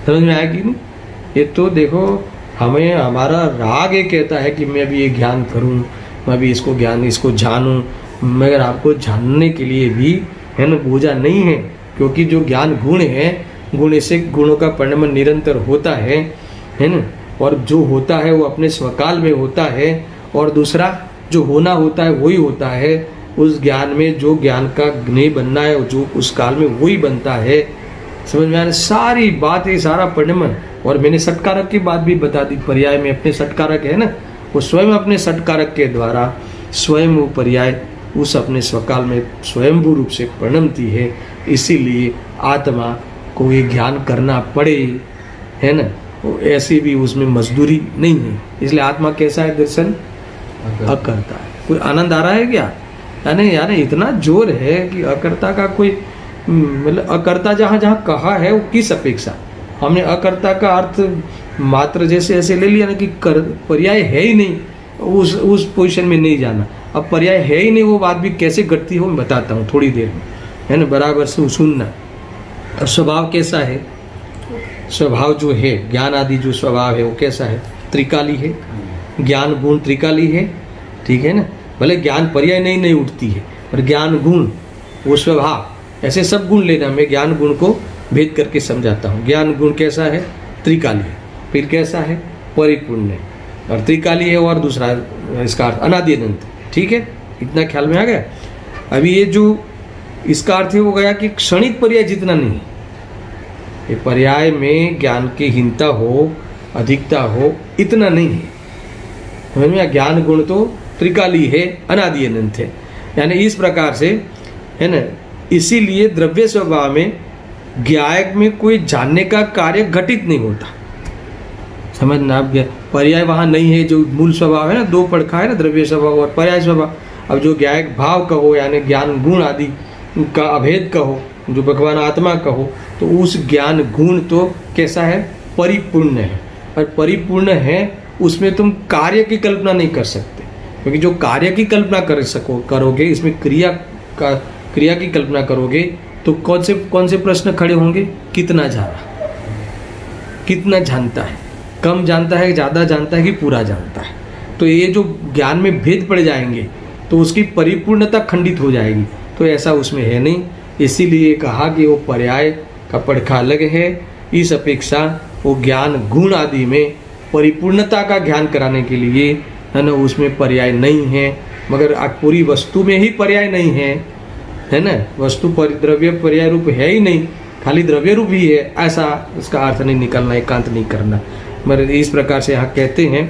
समझ में आया कि नहीं? ये तो देखो, हमें हमारा राग ये कहता है कि मैं भी ये ज्ञान करूं, मैं भी इसको जानूं, मगर आपको जानने के लिए भी है ना बोझा नहीं है, क्योंकि जो ज्ञान गुण है, गुण से गुणों का परिणमन निरंतर होता है ना, और जो होता है वो अपने स्वकाल में होता है, और दूसरा जो होना होता है वही होता है। उस ज्ञान में जो ज्ञान का ज्ञेय बनना है, जो उस काल में वही बनता है। समझ में आने सारी बात, ये सारा परिणमन। और मैंने षटकारक की बात भी बता दी, पर्याय में अपने षटकारक है ना, वो स्वयं अपने षटकारक के द्वारा स्वयं वो पर्याय उस अपने स्वकाल में स्वयंभू रूप से परिणमती है। इसीलिए आत्मा को ये ज्ञान करना पड़े, है ना, वो ऐसी भी उसमें मजदूरी नहीं है। इसलिए आत्मा कैसा है दर्शन? अकर्ता है। कोई आनंद आ रहा है क्या? यानी इतना जोर है कि अकर्ता का कोई मतलब अकर्ता जहाँ जहाँ कहा है वो किस अपेक्षा? हमने अकर्ता का अर्थ मात्र जैसे ऐसे ले लिया ना कि पर्याय है ही नहीं, उस पोजीशन में नहीं जाना। अब पर्याय है ही नहीं, वो बात भी कैसे घटती हो मैं बताता हूँ थोड़ी देर में, है ना, बराबर से सुनना। अब स्वभाव कैसा है? स्वभाव जो है, ज्ञान आदि जो स्वभाव है वो कैसा है? त्रिकाली है। ज्ञान गुण त्रिकाली है, ठीक है ना। भले ज्ञान पर्याय नहीं उठती है, पर ज्ञान गुण वो स्वभाव, ऐसे सब गुण लेना। मैं ज्ञान गुण को भेद करके समझाता हूँ। ज्ञान गुण कैसा है? त्रिकाली है। फिर कैसा है? परिपूर्ण है। और त्रिकाली है, और दूसरा इसका अर्थ अनादि अनंत, ठीक है, इतना ख्याल में आ गया। अभी ये जो इसका अर्थ है वो गया कि क्षणिक पर्याय जितना नहीं है, ये पर्याय में ज्ञान की हीनता हो, अधिकता हो, इतना नहीं है। समझ में? ज्ञान गुण तो त्रिकाली है, अनादि अनंत है, यानी इस प्रकार से, है ना। इसीलिए द्रव्य स्वभाव में ज्ञायक में कोई जानने का कार्य घटित नहीं होता। समझना आप? पर्याय वहां नहीं है, जो मूल स्वभाव है ना, दो पड़खा है ना, द्रव्य स्वभाव और पर्याय स्वभाव। अब जो ज्ञायक भाव कहो, यानी ज्ञान गुण आदि का अभेद कहो, जो भगवान आत्मा कहो, तो उस ज्ञान गुण तो कैसा है? परिपूर्ण है। और परिपूर्ण है उसमें तुम कार्य की कल्पना नहीं कर सकते, क्योंकि जो कार्य की कल्पना करोगे, इसमें क्रिया की कल्पना करोगे, तो कौन से प्रश्न खड़े होंगे? कितना जाना, कितना जानता है, कम जानता है, ज्यादा जानता है कि पूरा जानता है। तो ये जो ज्ञान में भेद पड़ जाएंगे तो उसकी परिपूर्णता खंडित हो जाएगी। तो ऐसा उसमें है नहीं। इसीलिए कहा कि वो पर्याय का पड़खा अलग है। इस अपेक्षा वो ज्ञान गुण आदि में परिपूर्णता का ज्ञान कराने के लिए, है ना, उसमें पर्याय नहीं है। मगर पूरी वस्तु में ही पर्याय नहीं है ना, वस्तु द्रव्य पर्याय रूप है ही नहीं, खाली द्रव्य रूप ही है, ऐसा उसका अर्थ नहीं निकलना, एकांत नहीं करना। मगर इस प्रकार से यहाँ कहते हैं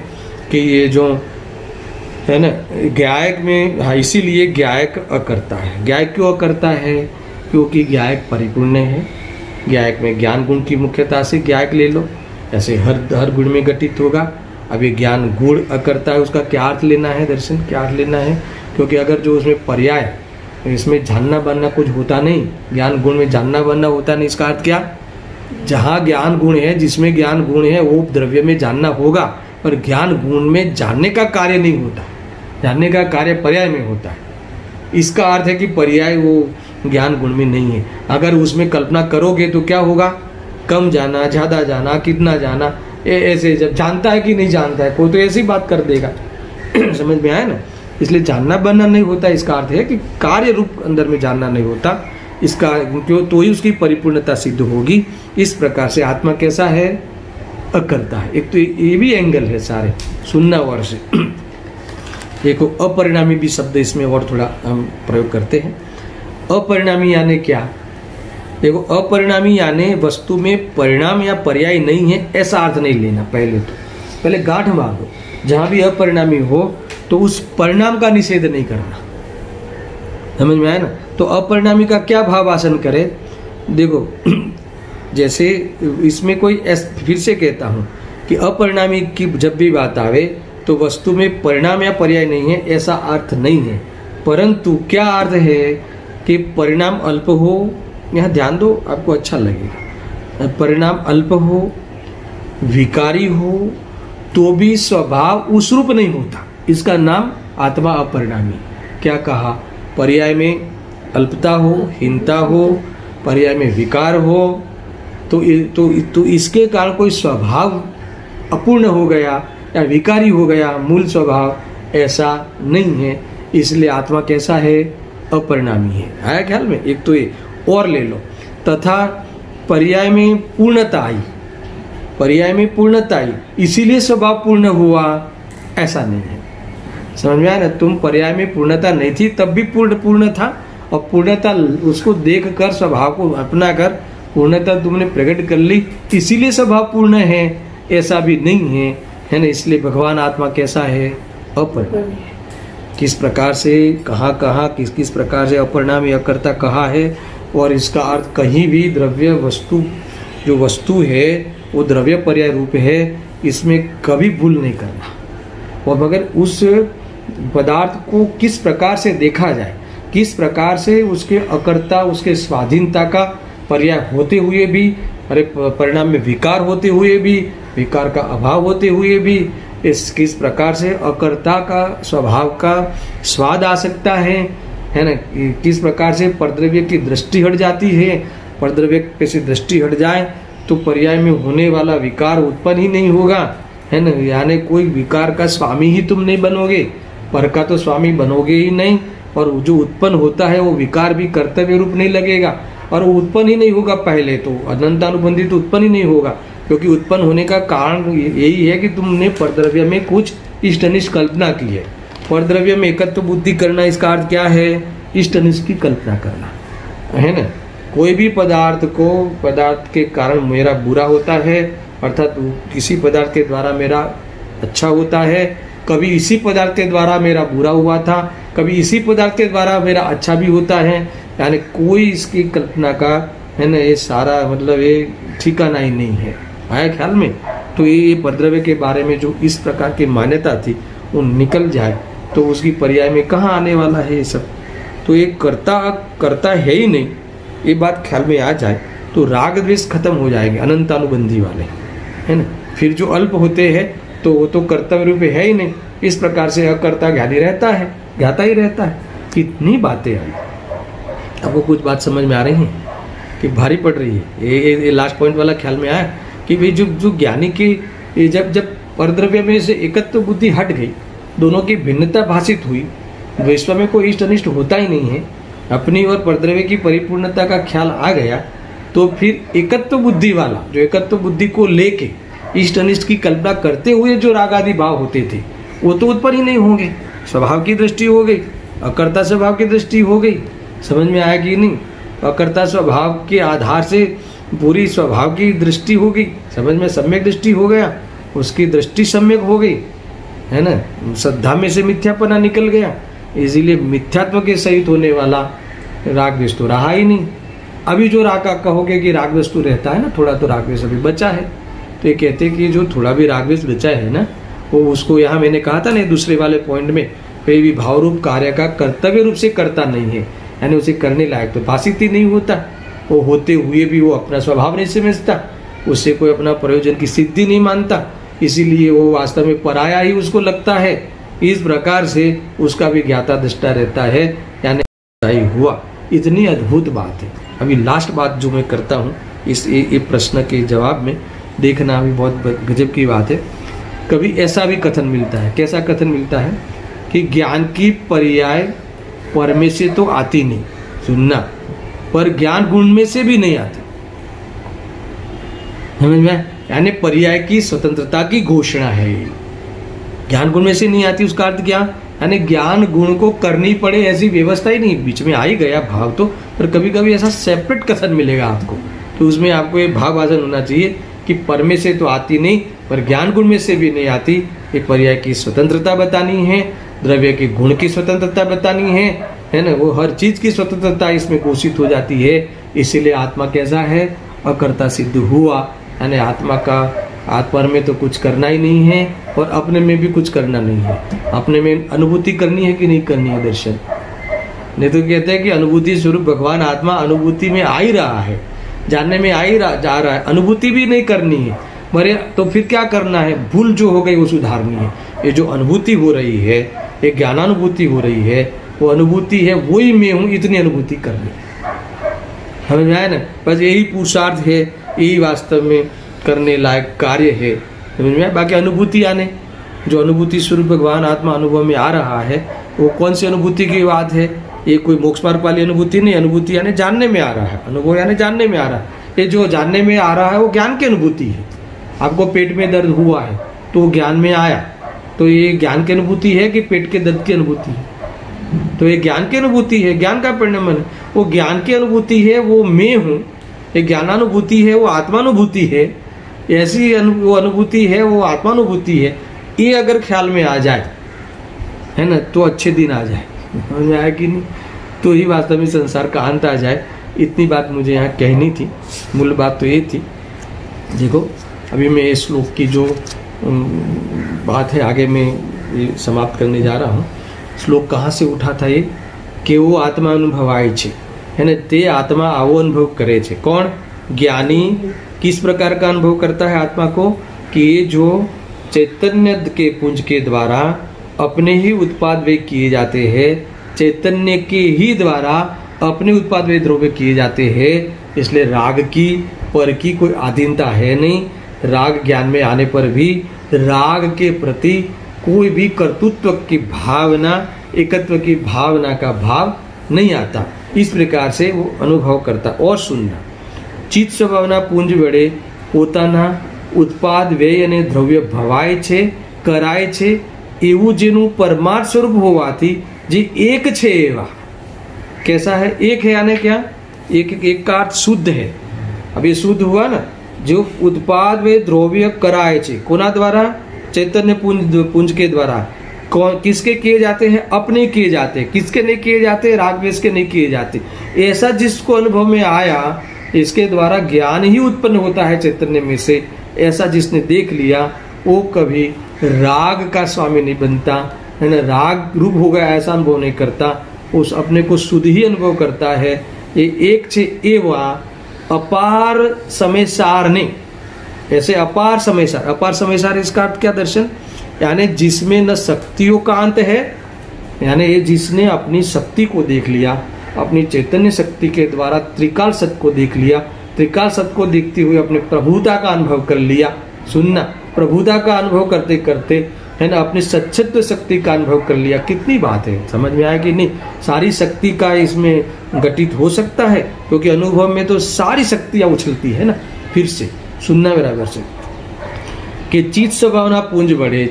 कि ये जो है ना। ज्ञायक में, हाँ, इसीलिए ज्ञायक अकर्ता है। ज्ञायक क्यों अकर्ता है? क्योंकि ज्ञायक परिपूर्ण है। ज्ञायक में ज्ञान गुण की मुख्यता से ज्ञायक ले लो, ऐसे हर गुण में घटित होगा। अब ये ज्ञान गुण अकर्ता है, उसका क्या अर्थ लेना है? दर्शन क्या अर्थ लेना है? क्योंकि अगर जो उसमें पर्याय, इसमें जानना बनना कुछ होता नहीं, ज्ञान गुण में जानना बनना होता नहीं। इसका अर्थ क्या? जहाँ ज्ञान गुण है, जिसमें ज्ञान गुण है, वो द्रव्य में जानना होगा, पर ज्ञान गुण में जानने का कार्य नहीं होता, जानने का कार्य पर्याय में होता है। इसका अर्थ है कि पर्याय वो ज्ञान गुण में नहीं है। अगर उसमें कल्पना करोगे तो क्या होगा? कम जाना, ज्यादा जाना, कितना जाना, ऐसे जब जानता है कि नहीं जानता है, कोई तो ऐसी बात कर देगा। समझ में आया ना? इसलिए जानना बनना नहीं होता। इसका अर्थ है कि कार्य रूप अंदर में जानना नहीं होता, इसका क्यों, तो ही उसकी परिपूर्णता सिद्ध होगी। इस प्रकार से आत्मा कैसा है? अकर्ता है। एक तो ये भी एंगल है सारे सुनना वर्ष। देखो अपरिणामी भी शब्द इसमें और थोड़ा हम प्रयोग करते हैं। अपरिणामी यानी क्या? देखो अपरिणामी यानी वस्तु में परिणाम या पर्याय नहीं है, ऐसा अर्थ नहीं लेना। पहले गांठ मारो, जहां भी अपरिणामी हो तो उस परिणाम का निषेध नहीं करना। समझ में आया ना? तो अपरिणामी का क्या भाव आसन करे? देखो जैसे इसमें कोई फिर से कहता हूं कि अपरिणामी की जब भी बात आवे तो वस्तु में परिणाम या पर्याय नहीं है, ऐसा अर्थ नहीं है। परंतु क्या अर्थ है कि परिणाम अल्प हो, यहाँ ध्यान दो, आपको अच्छा लगेगा। परिणाम अल्प हो, विकारी हो, तो भी स्वभाव उस रूप नहीं होता, इसका नाम आत्मा अपरिणामी। क्या कहा? पर्याय में अल्पता हो, हीनता हो, पर्याय में विकार हो, तो इसके कारण कोई स्वभाव अपूर्ण हो गया या विकारी हो गया, मूल स्वभाव ऐसा नहीं है। इसलिए आत्मा कैसा है? अपरिणामी है। आया ख्याल में? एक तो ये और ले लो। तथा पर्याय में पूर्णता आई, पर्याय में पूर्णता आई, इसीलिए स्वभाव पूर्ण हुआ, ऐसा नहीं है। समझ में आया ना? तुम पर्याय में पूर्णता नहीं थी तब भी पूर्ण था, और पूर्णता उसको देख कर, स्वभाव को अपना कर पूर्णता तुमने प्रकट कर ली, इसीलिए स्वभाव पूर्ण है, ऐसा भी नहीं है ना। इसलिए भगवान आत्मा कैसा है? अपरिणामी है। किस प्रकार से, कहाँ किस प्रकार से अपरिणामी अकर्ता कहा है, और इसका अर्थ कहीं भी द्रव्य वस्तु, जो वस्तु है वो द्रव्य पर्याय रूप है, इसमें कभी भूल नहीं करना। और मगर उस पदार्थ को किस प्रकार से देखा जाए, किस प्रकार से उसके अकर्ता, उसके स्वाधीनता का पर्याय होते हुए भी, अरे परिणाम में विकार होते हुए भी, विकार का अभाव होते हुए भी, इस किस प्रकार से अकर्ता का स्वभाव का स्वाद आ सकता है ना। किस प्रकार से परद्रव्य की दृष्टि हट जाती है, परद्रव्य पे से दृष्टि हट जाए तो पर्याय में होने वाला विकार उत्पन्न ही नहीं होगा, है ना। यानी कोई विकार का स्वामी ही तुम नहीं बनोगे, पर का तो स्वामी बनोगे ही नहीं, और जो उत्पन्न होता है वो विकार भी कर्तव्य रूप नहीं लगेगा, और वो उत्पन्न ही नहीं होगा। पहले तो अनंतानुबंधी तो उत्पन्न ही नहीं होगा, क्योंकि उत्पन्न होने का कारण यही है कि तुमने परद्रव्य में कुछ इष्ट अनिष्ट कल्पना की है। परद्रव्य में एकत्व बुद्धि करना, इसका अर्थ क्या है? इष्ट अनिष्ट की कल्पना करना, है ना। कोई भी पदार्थ को, पदार्थ के कारण मेरा बुरा होता है, अर्थात किसी पदार्थ के द्वारा मेरा अच्छा होता है, कभी इसी पदार्थ के द्वारा मेरा बुरा हुआ था, कभी इसी पदार्थ के द्वारा मेरा अच्छा भी होता है, यानी कोई इसकी कल्पना का, है ना, ये सारा मतलब ये ठिकाना ही नहीं है। आया ख्याल में? तो ये परद्रव्य के बारे में जो इस प्रकार की मान्यता थी वो निकल जाए तो उसकी पर्याय में कहाँ आने वाला है ये सब। तो ये करता है ही नहीं, ये बात ख्याल में आ जाए तो राग द्वेष खत्म हो जाएंगे, अनंतानुबंधी वाले, है ना। फिर जो अल्प होते हैं तो वो तो कर्तव्य रूप है ही नहीं। इस प्रकार से अकर्ता ज्ञानी रहता है, ज्ञाता ही रहता है। कितनी बातें आई, आपको कुछ बात समझ में आ रही है कि भारी पड़ रही है? ये लास्ट पॉइंट वाला ख्याल में आया कि भाई जो ज्ञानी की जब परद्रव्य में से एकत्व बुद्धि हट गई, दोनों की भिन्नता भाषित हुई, विश्व में कोई इष्ट अनिष्ट होता ही नहीं है, अपनी और परद्रव्य की परिपूर्णता का ख्याल आ गया, तो फिर एकत्व बुद्धि वाला, जो एकत्व बुद्धि को लेके इष्ट अनिष्ट की कल्पना करते हुए जो राग आदि भाव होते थे वो तो उत्पन्न ही नहीं होंगे। स्वभाव की दृष्टि हो गई, अकर्ता स्वभाव की दृष्टि हो गई। समझ में आया कि नहीं? अकर्ता स्वभाव के आधार से पूरी स्वभाव की दृष्टि हो गई, समझ में सम्यक दृष्टि हो गया, उसकी दृष्टि सम्यक हो गई, है ना, श्रद्धा में से मिथ्यापना निकल गया, इसीलिए मिथ्यात्व के सहित होने वाला राग द्वेष तो रहा ही नहीं। अभी जो राग का कहोगे कि राग द्वेष तो रहता है ना, थोड़ा तो राग द्वेष अभी बचा है, तो ये कहते हैं कि जो थोड़ा भी राग द्वेष बचा है ना, वो उसको यहाँ मैंने कहा था ना दूसरे वाले पॉइंट में, कोई भी भाव रूप कार्य का कर्तव्य रूप से करता नहीं है, यानी उसे करने लायक तो भाषित ही नहीं होता, वो होते हुए भी वो अपना स्वभाव नहीं समझता, उससे कोई अपना प्रयोजन की सिद्धि नहीं मानता, इसीलिए वो वास्तव में पराया ही उसको लगता है। इस प्रकार से उसका भी ज्ञाता दृष्टा रहता है, यानी हुआ। इतनी अद्भुत बात है। अभी लास्ट बात जो मैं करता हूँ इस प्रश्न के जवाब में, देखना भी बहुत गजब की बात है। कभी ऐसा भी कथन मिलता है, कैसा कथन मिलता है कि ज्ञान की पर्याय पर में से तो आती नहीं, सुनना, पर ज्ञान गुण में से भी नहीं आती, समझ में? यानी पर्याय की स्वतंत्रता की घोषणा है। ज्ञान गुण में से नहीं आती, उसका अर्थ क्या? यानी ज्ञान गुण को करनी पड़े ऐसी व्यवस्था ही नहीं, बीच में आ ही गया भाव तो, पर कभी कभी ऐसा सेपरेट कथन मिलेगा आपको, तो उसमें आपको ये भाववाचन होना चाहिए कि पर में से तो आती नहीं, पर ज्ञान गुण में से भी नहीं आती। एक पर्याय की स्वतंत्रता बतानी है, द्रव्य के गुण की स्वतंत्रता बतानी है ना, वो हर चीज की स्वतंत्रता इसमें घोषित हो जाती है। इसीलिए आत्मा कैसा है? अकर्ता सिद्ध हुआ, यानी आत्मा का आत्मा में तो कुछ करना ही नहीं है और अपने में भी कुछ करना नहीं है। अपने में अनुभूति करनी है कि नहीं करनी है? दर्शन नहीं तो कहते हैं कि अनुभूति स्वरूप भगवान आत्मा अनुभूति में आ ही रहा है, जानने में आ ही जा रहा है, अनुभूति भी नहीं करनी है। मरे तो फिर क्या करना है? भूल जो हो गई वो सुधारनी है। ये जो अनुभूति हो रही है, ये ज्ञानानुभूति हो रही है, वो अनुभूति है, वही मैं हूँ, इतनी अनुभूति करनी है। समझ में आया ना? बस यही पुरुषार्थ है, यही वास्तव में करने लायक कार्य है, समझ में? बाकी अनुभूति आने, जो अनुभूति स्वरूप भगवान आत्मा अनुभव में आ रहा है, वो कौन सी अनुभूति की बात है? ये कोई मोक्ष मार्ग वाली अनुभूति नहीं, अनुभूति यानी जानने में आ रहा है, अनुभव यानी जानने में आ रहा है। ये जो जानने में आ रहा है वो ज्ञान की अनुभूति है। आपको पेट में दर्द हुआ है तो ज्ञान में आया, तो ये ज्ञान की अनुभूति है कि पेट के दर्द की अनुभूति है? तो ये ज्ञान की अनुभूति है, ज्ञान का परिणाम है। वो ज्ञान की अनुभूति है, वो मैं हूँ, ये ज्ञानानुभूति है, वो आत्मानुभूति है, ऐसी वो अनुभूति है, वो आत्मानुभूति है। ये अगर ख्याल में आ जाए, है ना, तो अच्छे दिन आ जाए, समझ में आया कि नहीं? तो ही वास्तव में संसार का अंत आ जाए। इतनी बात मुझे यहाँ कहनी थी, मूल बात तो ये थी। देखो अभी मैं इस श्लोक की जो बात है आगे मैं ये समाप्त करने जा रहा हूँ। श्लोक कहाँ से उठा था ये? कि वो आत्मा अनुभवाय छे, है ना, ते आत्मा आवो अनुभव करे छे। कौन? ज्ञानी। किस प्रकार का अनुभव करता है आत्मा को? कि ये जो चैतन्य के पुंज के द्वारा अपने ही उत्पाद वे किए जाते हैं, चैतन्य के ही द्वारा अपने उत्पाद वे द्रव्य किए जाते हैं, इसलिए राग की पर की कोई अधीनता है नहीं। राग ज्ञान में आने पर भी राग के प्रति कोई भी कर्तृत्व की भावना, एकत्व की भावना का भाव नहीं आता। इस प्रकार से वो अनुभव करता। और सुनना, चित्त स्वभावना पुंज वडे પોતાના ઉત્પાદ વ્યય અને દ્રવ્ય ભવાય છે, કરાય છે, એવું જેનું પરમાર્થ સ્વરૂપ હોવાથી જે એક છે એવા। कैसा है? एक है यानी क्या? एक का अर्थ शुद्ध है। अब ये शुद्ध हुआ ना, जो उत्पाद वे द्रव्य कराए छे, कोना द्वारा? चैतन्य पुंज के द्वारा। कौन किसके किए जाते हैं? अपने किए जाते हैं। किसके नहीं किए जाते? राग द्वेष के नहीं किए जाते। ऐसा जिसको अनुभव में आया, इसके द्वारा ज्ञान ही उत्पन्न होता है चैतन्य में से, ऐसा जिसने देख लिया वो कभी राग का स्वामी नहीं बनता, है ना, राग रूप हो गया ऐसा अनुभव नहीं करता, उस अपने को शुद्ध ही अनुभव करता है। ये एक छे एवा अपार समय सार ने, ऐसे अपार समय सार। अपार समय सार इसका अर्थ क्या दर्शन? यानी जिसमें न शक्तियों का अंत है, यानी ये जिसने अपनी शक्ति को देख लिया, अपनी चैतन्य शक्ति के द्वारा त्रिकाल सत्य को देख लिया, त्रिकाल सत्य को देखते हुए अपने प्रभुता का अनुभव कर लिया। सुनना, प्रभुता का अनुभव करते करते, है ना, अपनी सच्चित्व शक्ति का अनुभव कर लिया। कितनी बात है, समझ में आया कि नहीं? सारी शक्ति का इसमें घटित हो सकता है, क्योंकि अनुभव में तो सारी शक्तियां उछलती है ना। फिर से सुनना बराबर से कि चित्त स्वभावना पुंज बढ़े,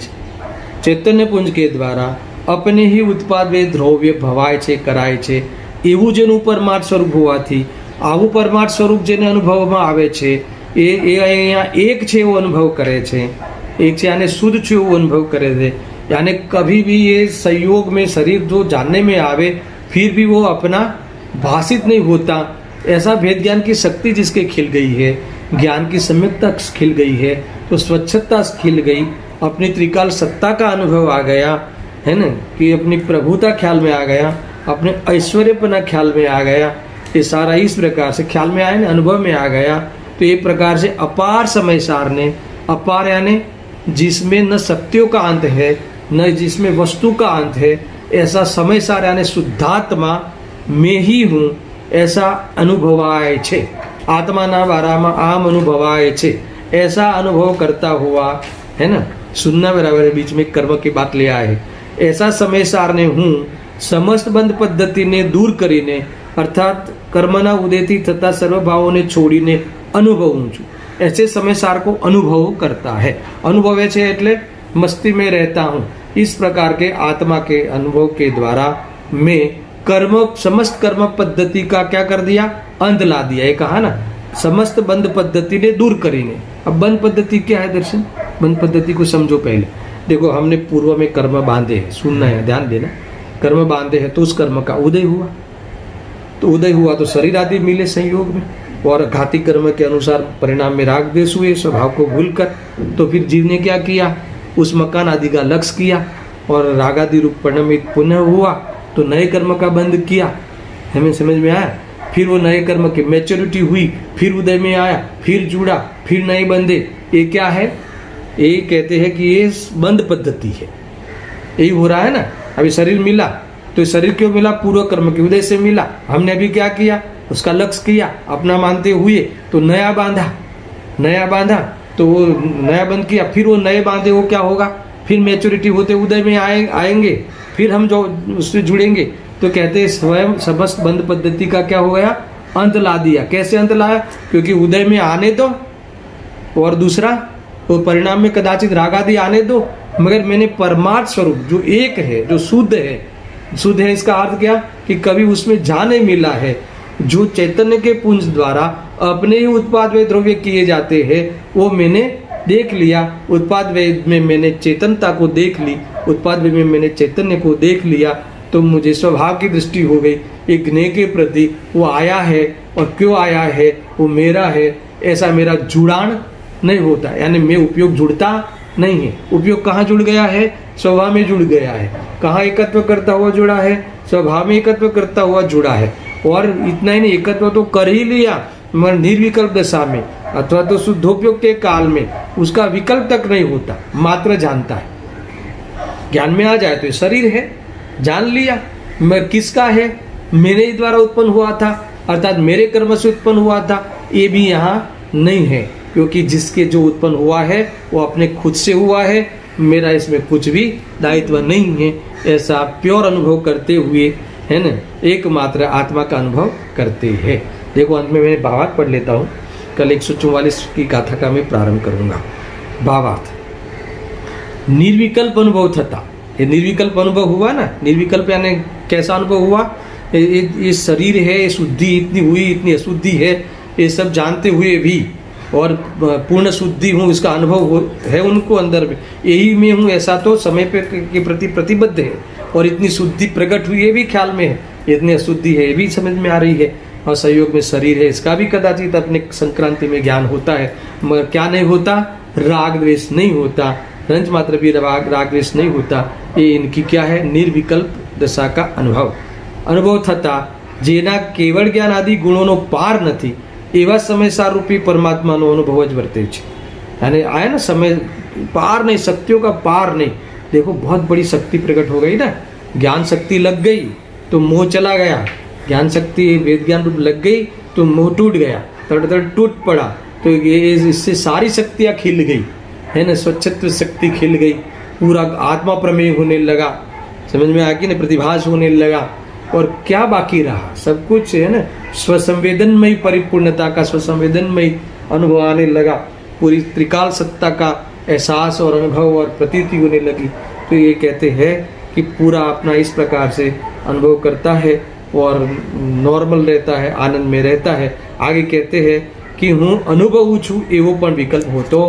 चैतन्य पुंज के द्वारा अपने ही उत्पाद वे द्रव्य भवाय छे, कराय छे, એવું જેનું પરમાર્થ સ્વરૂપ હોવાથી આવું પરમાર્થ સ્વરૂપ જેને અનુભવમાં આવે છે એ અહીંયા એક છે એવો અનુભવ કરે છે, એક છે આને શુદ્ધ છે એવો અનુભવ કરે છે। यानी कभी भी ये संयोग में शरीर जो जानने में आवे फिर भी वो अपना भाषित नहीं होता, ऐसा भेद ज्ञान की शक्ति जिसके खिल गई है, ज्ञान की सम्यकता खिल गई है, तो स्वच्छता खिल गई, अपनी त्रिकाल सत्ता का अनुभव आ गया है ना, कि अपनी प्रभुता ख्याल में आ गया, अपने ऐश्वर्यपना ख्याल में आ गया, ये सारा इस प्रकार से ख्याल में आया ना, अनुभव में आ गया। तो ये प्रकार से अपार समय सारने, अपार यानी जिसमें न शक्तियों का अंत है न जिसमें वस्तु का अंत है, ऐसा समय सार यानी शुद्धात्मा में ही हूँ ऐसा अनुभवाय छे, आत्माना बारामा आम अनुभवाय छे, ऐसा अनुभव करता हुआ है ना, सुनना बराबर बीच में कर्म की बात ले आए, ऐसा समय सारने हूँ समस्त બંધ પદ્ધતિને દૂર કરીને અર્થાત કર્મના ઉદયથી થતા સર્વ ભાવોને છોડીને અનુભવું છું, ऐसे समय सार को अनुभव करता है। अनुभवे छे એટલે मस्ती में रहता हूँ, इस प्रकार के आत्मा के अनुभव के द्वारा मैं कर्म समस्त कर्म पद्धति का क्या कर दिया, अंत ला दिया। ये कहा ना समस्त बंद पद्धति ने दूर करीने। अब बंद पद्धति क्या है दर्शन, बंद पद्धति को समझो। पहले देखो हमने पूर्व में कर्म बांधे हैं, सुनना है ध्यान देना, कर्म बांधे हैं तो उस कर्म का उदय हुआ, तो उदय हुआ तो शरीर आदि मिले संयोग में, और घाती कर्म के अनुसार परिणाम में राग द्वेष हुए स्वभाव को भूलकर, तो फिर जीव ने क्या किया, उस मकान आदि का लक्ष्य किया और राग आदि रूप परिणमित पुनः हुआ तो नए कर्म का बंध किया। हमें समझ में आया। फिर वो नए कर्म की मैच्योरिटी हुई, फिर उदय में आया, फिर जुड़ा, फिर नए बंधे। ये क्या है, ये कहते हैं कि ये बंद पद्धति है। यही हो रहा है ना। अभी शरीर मिला तो शरीर क्यों मिला, पूर्व कर्म के उदय से मिला। हमने अभी क्या किया, उसका लक्ष्य किया, अपना मानते हुए तो नया बांधा, नया बांधा तो वो नया बंद किया, फिर वो नए बांधे वो क्या होगा, फिर मैच्योरिटी होते उदय में आएंगे, फिर हम जो उससे जुड़ेंगे। तो कहते हैं स्वयं समस्त बंद पद्धति का क्या हो गया, अंत ला दिया। कैसे अंत लाया, क्योंकि उदय में आने दो और दूसरा वो परिणाम में कदाचित राग आदि आने दो, मगर मैंने परमार्थ स्वरूप जो एक है, जो शुद्ध है, शुद्ध है इसका अर्थ क्या कि कभी उसमें जा नहीं मिला है, जो चैतन्य के पुंज द्वारा अपने ही उत्पाद वे द्रव्य किए जाते हैं वो मैंने देख लिया। उत्पाद वे में मैंने चेतनता को देख ली, उत्पाद वे में मैंने चैतन्य को देख लिया, तो मुझे स्वभाव की दृष्टि हो गई एक ज्ञेय के प्रति। वो आया है और क्यों आया है, वो मेरा है, ऐसा मेरा जुड़ान नहीं होता, यानी मैं उपयोग जुड़ता नहीं है। उपयोग कहाँ जुड़ गया है, स्वभाव में जुड़ गया है। कहाँ एकत्व करता हुआ जुड़ा है, स्वभाव में एकत्व करता हुआ जुड़ा है। और इतना ही नहीं, एकत्व तो कर ही लिया मगर निर्विकल्प दशा में अथवा तो शुद्धोपयोग के काल में उसका विकल्प तक नहीं होता, मात्र जानता है। ज्ञान में आ जाए तो शरीर है, जान लिया मैं किसका है, मेरे ही द्वारा उत्पन्न हुआ था, अर्थात मेरे कर्म से उत्पन्न हुआ था, ये भी यहाँ नहीं है, क्योंकि जिसके जो उत्पन्न हुआ है वो अपने खुद से हुआ है, मेरा इसमें कुछ भी दायित्व नहीं है। ऐसा प्योर अनुभव करते हुए है ना, एकमात्र आत्मा का अनुभव करते हैं। देखो अंत में मैं भावार्थ पढ़ लेता हूँ, कल 144 की गाथा का मैं प्रारंभ करूंगा। भावार्थ, निर्विकल्प अनुभव थता, ये निर्विकल्प अनुभव हुआ ना, निर्विकल्प यानी कैसा अनुभव हुआ, ये शरीर है, ये शुद्धि इतनी हुई, इतनी अशुद्धि है, ये सब जानते हुए भी और पूर्ण शुद्धि हूँ इसका अनुभव है उनको अंदर में, यही मैं हूँ ऐसा तो समय पे के प्रति प्रतिबद्ध है, और इतनी शुद्धि प्रकट हुई ये भी ख्याल में है, इतनी अशुद्धि है ये भी समझ में आ रही है, और संयोग में शरीर है इसका भी कदाचित अपने संक्रांति में ज्ञान होता है, मगर क्या नहीं होता, राग द्वेष नहीं होता, रंज मात्र भी राग द्वेष नहीं होता। ये इनकी क्या है, निर्विकल्प दशा का अनुभव थता जेना केवल ज्ञान आदि गुणों पार नहीं एवा समय सार रूपी परमात्मा नो अनुभव ज वर्ते छे। यानी आया ना समय पार नहीं, शक्तियों का पार नहीं। देखो बहुत बड़ी शक्ति प्रकट हो गई ना, ज्ञान शक्ति लग गई तो मोह चला गया, ज्ञान शक्ति वेद ज्ञान रूप लग गई तो मोह टूट गया, तड़ तड़ टूट पड़ा, तो ये इससे सारी शक्तियां खिल गई है ना, स्वच्छत्व शक्ति खिल गई, पूरा आत्मा प्रमेय होने लगा, समझ में आ गई ना, प्रतिभास होने लगा, और क्या बाकी रहा, सब कुछ है ना, स्वसंवेदनमयी परिपूर्णता का स्वसंवेदनमयी अनुभव आने लगा, पूरी त्रिकाल सत्ता का एहसास और अनुभव और प्रतीति होने लगी। तो ये कहते हैं कि पूरा अपना इस प्रकार से अनुभव करता है और नॉर्मल रहता है, आनंद में रहता है। आगे कहते हैं कि हूँ अनुभव छू एवो पण विकल्प होतो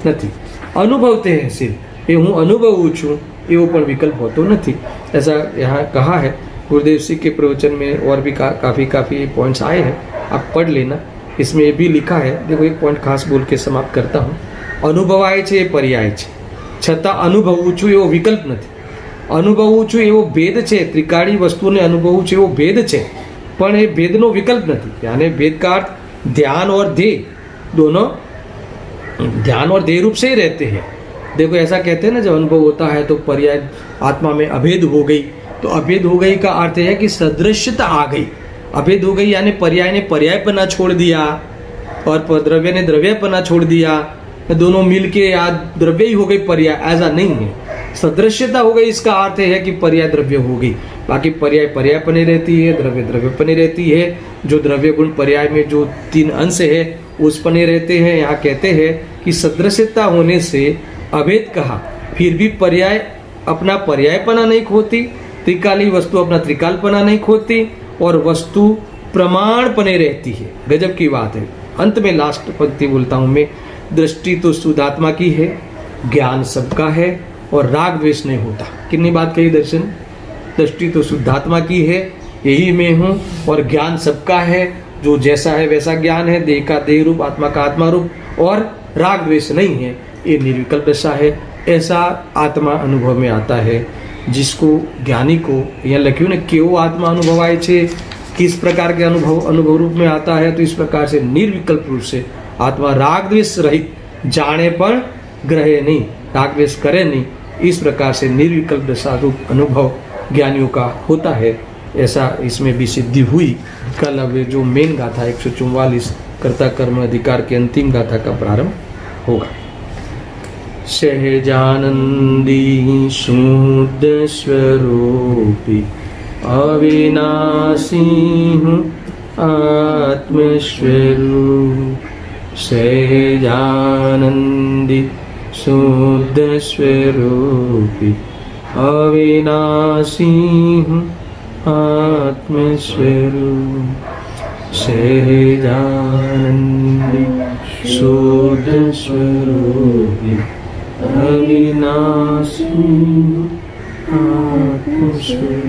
नहीं, अनुभवते हैं सिर्फ ये हूँ अनुभव छू एवं पण विकल्प होतो नहीं, ऐसा यहाँ कहा है गुरुदेव सिंह के प्रवचन में। और भी काफ़ी पॉइंट्स आए हैं, आप पढ़ लेना। इसमें ये भी लिखा है, देखो एक पॉइंट खास बोल के समाप्त करता हूँ। अनुभवाय छे ए पर्याय छे, छता अनुभवुं छुं एवो विकल्प नहीं। अनुभवुं छुं एवो भेद छे, त्रिकाળી वस्तुने अनुभवुं छुं एवो भेद छे, पण ए भेदनो विकल्प नहीं। यानी भेद का अर्थ ध्यान और ध्येय, दोनों ध्यान और ध्येय रूप से ही रहते हैं। देखो ऐसा कहते हैं ना, जब अनुभव होता है तो पर्याय आत्मा में अभेद हो गई। तो अभेद हो गई का अर्थ है कि सदृश्यता आ गई। अभेद हो गई यानी पर्याय ने पर्यायपना छोड़ दिया और द्रव्य ने द्रव्यपना छोड़ दिया, दोनों मिलके या द्रव्य ही हो गई पर्याय, ऐसा नहीं है। सदृश्यता हो गई, इसका अर्थ है कि पर्याय द्रव्य हो गई। बाकी पर्याय पर्याय बनी रहती है, द्रव्य द्रव्य बनी रहती है। जो द्रव्य गुण पर्याय में जो 3 अंश है उस बने रहते हैं। यहाँ कहते हैं कि सदृश्यता होने से अभेद कहा, फिर भी पर्याय अपना पर्यायपना नहीं खोती, त्रिकाली वस्तु अपना त्रिकालपना नहीं खोती, और वस्तु प्रमाण बने रहती है। गजब की बात है। अंत में लास्ट पंक्ति बोलता हूं मैं, दृष्टि तो शुद्धात्मा की है, ज्ञान सबका है, और राग द्वेष नहीं होता। कितनी बात कही दर्शन। दृष्टि तो शुद्धात्मा की है, यही मैं हूँ, और ज्ञान सबका है, जो जैसा है वैसा ज्ञान है, देह का देह रूप, आत्मा का आत्मा रूप, और राग द्वेष नहीं है। ये निर्विकल्प दशा है। ऐसा आत्मा अनुभव में आता है, जिसको ज्ञानी को, यहाँ लख्यू ने केवो आत्मा अनुभवाय छे, किस प्रकार के अनुभव रूप में आता है, तो इस प्रकार से निर्विकल्प रूप से आत्मा राग द्वेष रहित, जाने पर ग्रहे नहीं, राग द्वेष करे नहीं, इस प्रकार से निर्विकल्प दशा रूप अनुभव ज्ञानियों का होता है। ऐसा इसमें भी सिद्धि हुई। कल अब जो मेन गाथा 144 कर्ता कर्म अधिकार की अंतिम गाथा का प्रारंभ होगा। सहजानंदी शुद्ध स्वरूपी अविनाशी हूँ आत्मस्वरूप, सहजानंदी शुद्ध स्वरूपी अविनाशी हूँ आत्मस्वरूप, सहजानंदी शुद्ध स्वरूपी अविनाशी आत्मस्वरूप।